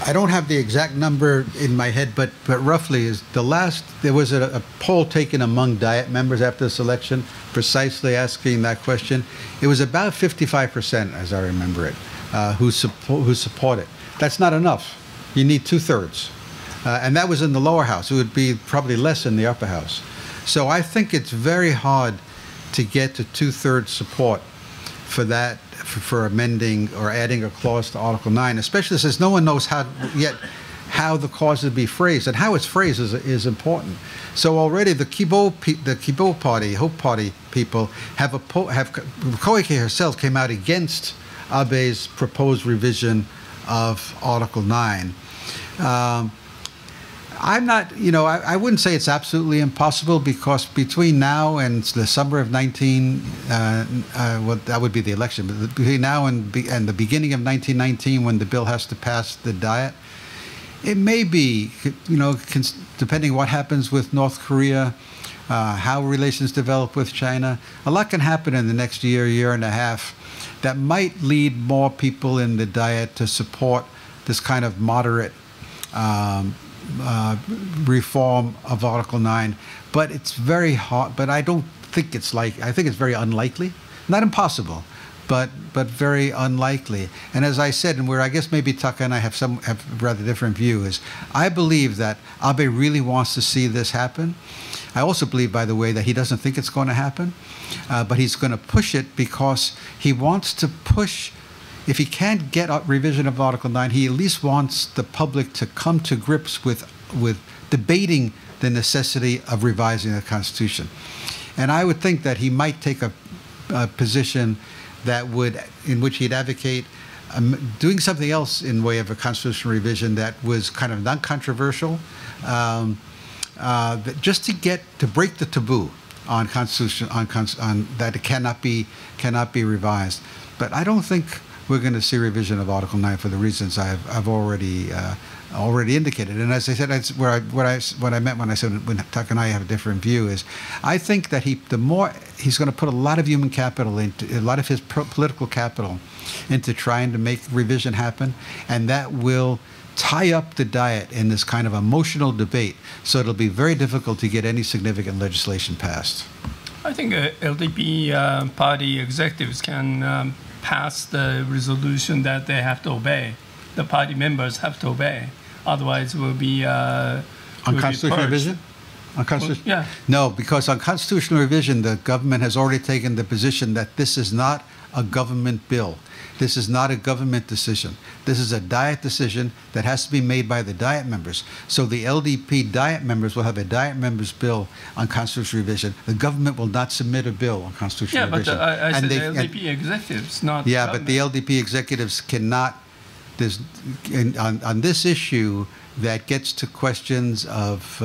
I don't have the exact number in my head, but roughly there was a poll taken among Diet members after this election, precisely asking that question. It was about 55%, as I remember it, who support it. That's not enough. You need 2/3, and that was in the lower house. It would be probably less in the upper house. So I think it's very hard to get to 2/3 support for that. For amending or adding a clause to Article 9, especially since no one knows how the clause would be phrased, and how it's phrased is important. So already the Kibo Party, Hope Party people have Koike herself came out against Abe's proposed revision of Article 9. I'm not, I wouldn't say it's absolutely impossible, because between now and the summer of well, that would be the election, but between now and the beginning of 1919, when the bill has to pass the Diet, it may be, depending what happens with North Korea, how relations develop with China, a lot can happen in the next year and a half that might lead more people in the Diet to support this kind of moderate reform of Article 9, but it's very hard. But I don't think it's like. I think it's very unlikely, not impossible, but very unlikely. And as I said, and where I guess maybe Taka and I have a rather different view, is I believe that Abe really wants to see this happen. I also believe, by the way, that he doesn't think it's going to happen, but he's going to push it because he wants to push. If he can't get a revision of Article 9, he at least wants the public to come to grips with debating the necessity of revising the Constitution. And I would think that he might take a position in which he'd advocate doing something else in way of a constitutional revision that was kind of non-controversial, just to break the taboo on constitution on that it cannot be revised. But I don't think we're going to see revision of Article 9 for the reasons I've already indicated. And as I said, what I meant when I said when Tuck and I have a different view is, I think that the more he's going to put a lot of human capital into a lot of his political capital into trying to make revision happen, and that will tie up the Diet in this kind of emotional debate. So it'll be very difficult to get any significant legislation passed. I think LDP party executives can pass the resolution that they have to obey. The party members have to obey. Otherwise, will be on constitutional revision. On constitutional, yeah. No, because on constitutional revision, the government has already taken the position that this is not a government bill. This is not a government decision. This is a Diet decision that has to be made by the Diet members. So the LDP Diet members will have a Diet members bill on constitutional revision. The government will not submit a bill on constitutional revision. Yeah, but I said the LDP executives, not yeah, government. but the LDP executives cannot. On this issue that gets to questions of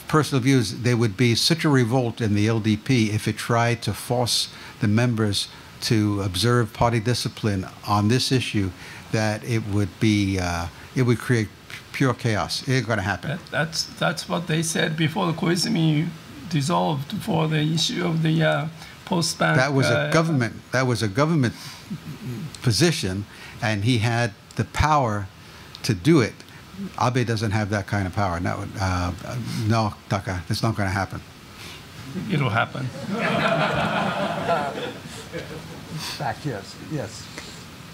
personal views, there would be such a revolt in the LDP if it tried to force the members to observe party discipline on this issue, that it would create pure chaos. It ain't going to happen. That's what they said before the Koizumi dissolved for the issue of the post-bank. That was a government position, and he had the power to do it. Abe doesn't have that kind of power. No, Taka, it's not going to happen. It'll happen. Back, yes.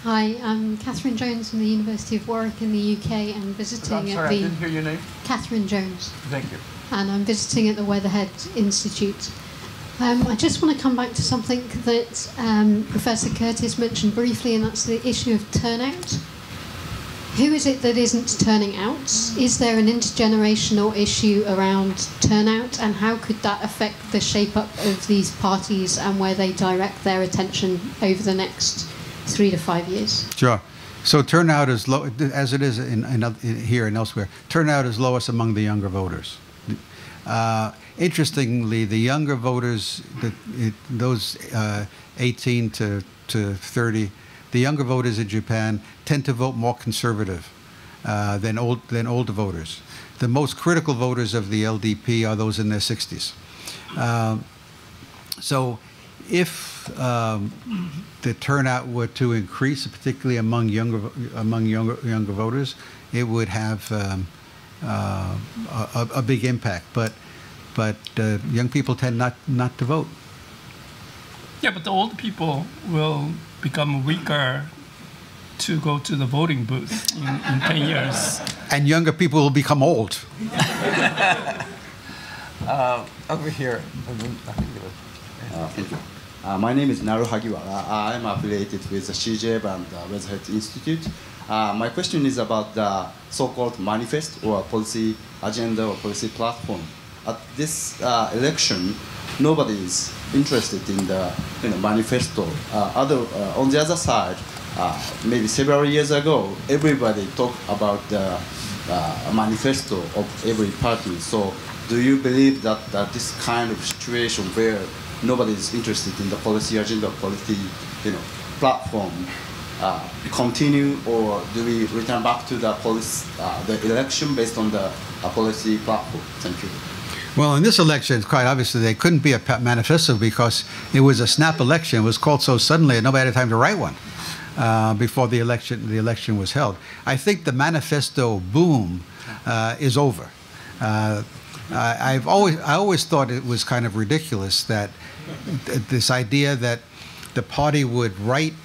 Hi, I'm Catherine Jones from the University of Warwick in the UK and visiting I'm sorry, at the... I didn't hear your name. Catherine Jones. Thank you. And I'm visiting at the Weatherhead Institute. I just want to come back to something that Professor Curtis mentioned briefly, and that's the issue of turnout. Who is it that isn't turning out? Is there an intergenerational issue around turnout, and how could that affect the shape-up of these parties and where they direct their attention over the next 3 to 5 years? Sure. So turnout is low, as it is here and elsewhere. Turnout is lowest among the younger voters. Interestingly, the younger voters, those 18 to 30, the younger voters in Japan tend to vote more conservative than older voters. The most critical voters of the LDP are those in their 60s. So if the turnout were to increase, particularly among younger voters, it would have a big impact. But young people tend not to vote. Yeah, but the old people will become weaker to go to the voting booth in 10 years. And younger people will become old. Over here. Thank you. My name is Naru Hagiwara. I'm affiliated with the CJEB and the Weatherhead Institute. My question is about the so-called manifest or policy agenda or policy platform. At this election, nobody is interested in the manifesto. On the other side, maybe several years ago, everybody talked about the manifesto of every party. So, do you believe that this kind of situation where nobody is interested in the policy agenda, policy platform, continue, or do we return back to the election based on the policy platform? Thank you. Well, in this election, it's quite obviously there couldn't be a manifesto because it was a snap election. It was called so suddenly and nobody had time to write one. before the election was held. I think the manifesto boom is over. I always thought it was kind of ridiculous that this idea that the party would write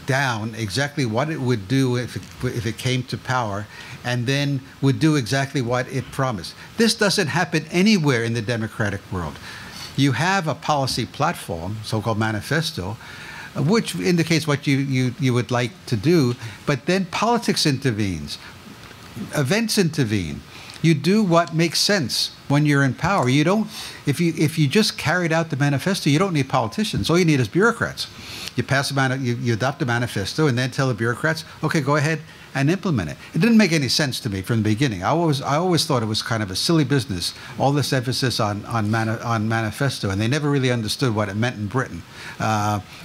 down exactly what it would do if it came to power, and then would do exactly what it promised. This doesn't happen anywhere in the democratic world. You have a policy platform, so-called manifesto, which indicates what you would like to do, but then politics intervenes, events intervene. You do what makes sense when you're in power. You don't, if you just carried out the manifesto, you don't need politicians. All you need is bureaucrats. You pass you adopt the manifesto and then tell the bureaucrats, okay, go ahead and implement it. It didn't make any sense to me from the beginning. I always thought it was kind of a silly business, all this emphasis on manifesto, and they never really understood what it meant in Britain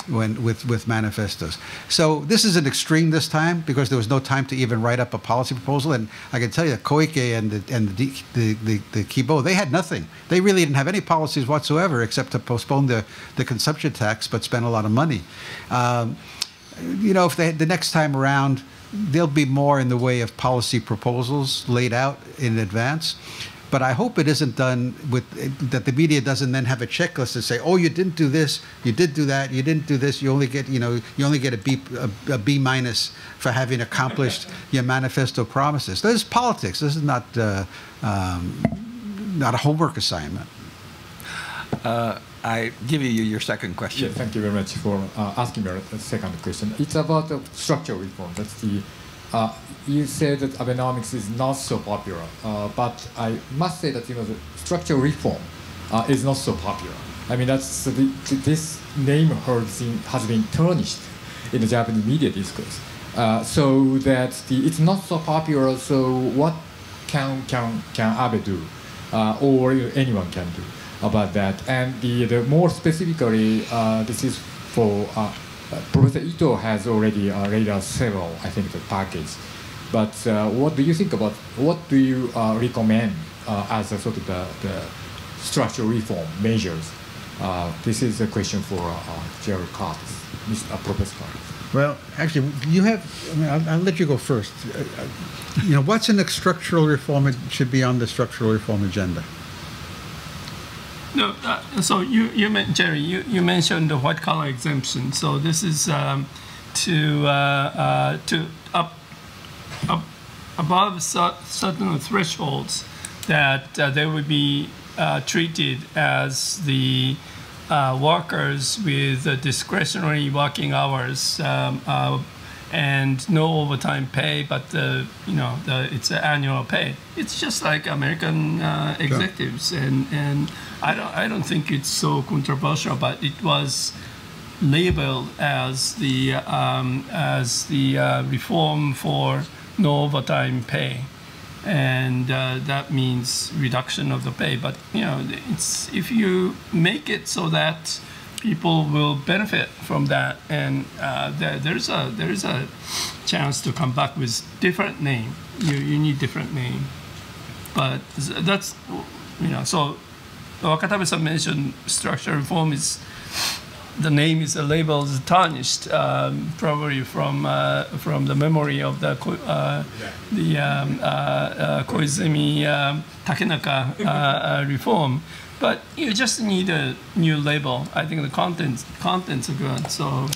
with manifestos. So this is an extreme this time because there was no time to even write up a policy proposal. And I can tell you, Koike and the Kibo, they had nothing. They really didn't have any policies whatsoever except to postpone the consumption tax, but spend a lot of money. You know, if the next time around, there'll be more in the way of policy proposals laid out in advance. But I hope it isn't done that the media doesn't then have a checklist to say, oh, you didn't do this, you did do that, you didn't do this, you only get, a B minus for having accomplished your manifesto promises. This is politics. This is not a homework assignment. I give you your second question. Yeah, thank you very much for asking your second question. It's about the structural reform. That's the you said that Abenomics is not so popular, but I must say that the structural reform is not so popular. I mean, that's this name has been tarnished in the Japanese media discourse, so that it's not so popular. So what can Abe do, or anyone can do about that? And the more specifically, this is for Professor Ito has already laid out several, I think, the package. But what do you think about, what do you recommend as a sort of the structural reform measures? This is a question for Gerry Curtis, Professor Curtis. Well, actually, you have, I'll let you go first. What's in the structural reform? It should be on the structural reform agenda. No, so Gerry, you mentioned the white collar exemption. So this is above certain thresholds that they would be treated as the workers with discretionary working hours and no overtime pay, but it's an annual pay. It's just like American executives, and I don't think it's so controversial, but it was labeled as the reform for no overtime pay, and that means reduction of the pay. But it's, if you make it so that people will benefit from that, and there's a chance to come back with different name. You need different name, but that's so. Wakatabe-san mentioned structural reform is, the name is, the label is tarnished, probably from the memory of the Koizumi Takenaka reform. But you just need a new label. I think the contents are good. So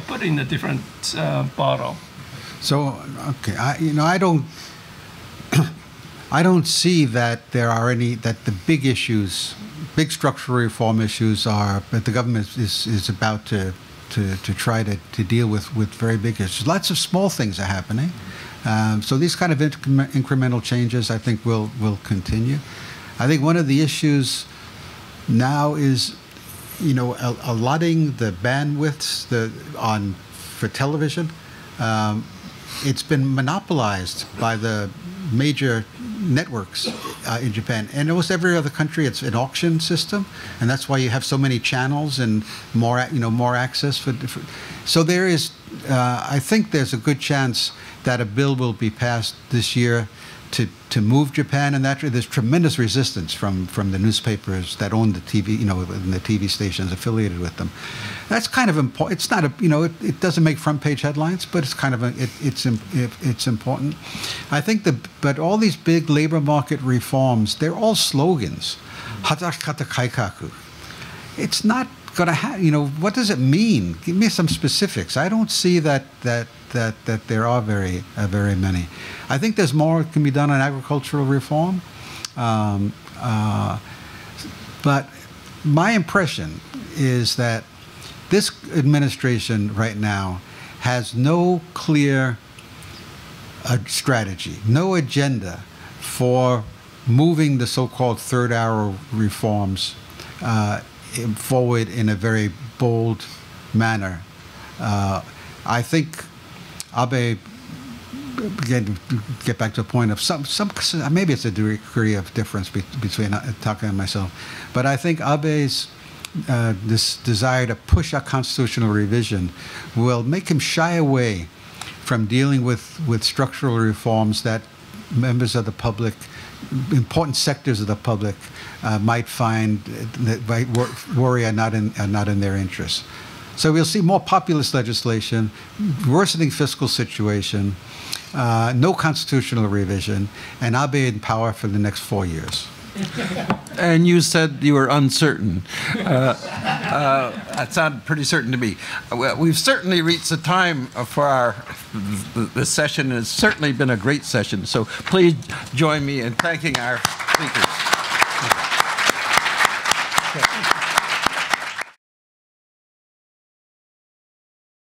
put it in a different bottle. So okay, I don't see that there are any, that the big issues, big structural reform issues are, that the government is about to try to deal with very big issues. Lots of small things are happening. So these kind of incremental changes, I think, will continue. I think one of the issues now is, allotting the bandwidths for television. It's been monopolized by the major networks in Japan, and almost every other country. It's an auction system, and that's why you have so many channels and more access for different. So there is, I think, there's a good chance that a bill will be passed this year to move Japan, and that there's tremendous resistance from the newspapers that own the TV, and the TV stations affiliated with them. That's kind of important. It's not it doesn't make front page headlines, but it's kind of it's important. I think but all these big labor market reforms, they're all slogans. Hatakata kaikaku. It's not going to have. What does it mean? Give me some specifics. I don't see that there are very many. I think there's more that can be done on agricultural reform, but my impression is that this administration right now has no clear strategy, no agenda for moving the so-called third-hour reforms forward in a very bold manner. I think Abe, again, to get back to the point of maybe it's a degree of difference between Taka and myself, but I think Abe's this desire to push a constitutional revision will make him shy away from dealing with structural reforms that members of the public, important sectors of the public, might find might worry are not in their interests. So we'll see more populist legislation, worsening fiscal situation, no constitutional revision, and Abe in power for the next 4 years. And you said you were uncertain. That sounded pretty certain to me. Well, we've certainly reached the time for the session. It's certainly been a great session. So please join me in thanking our speakers.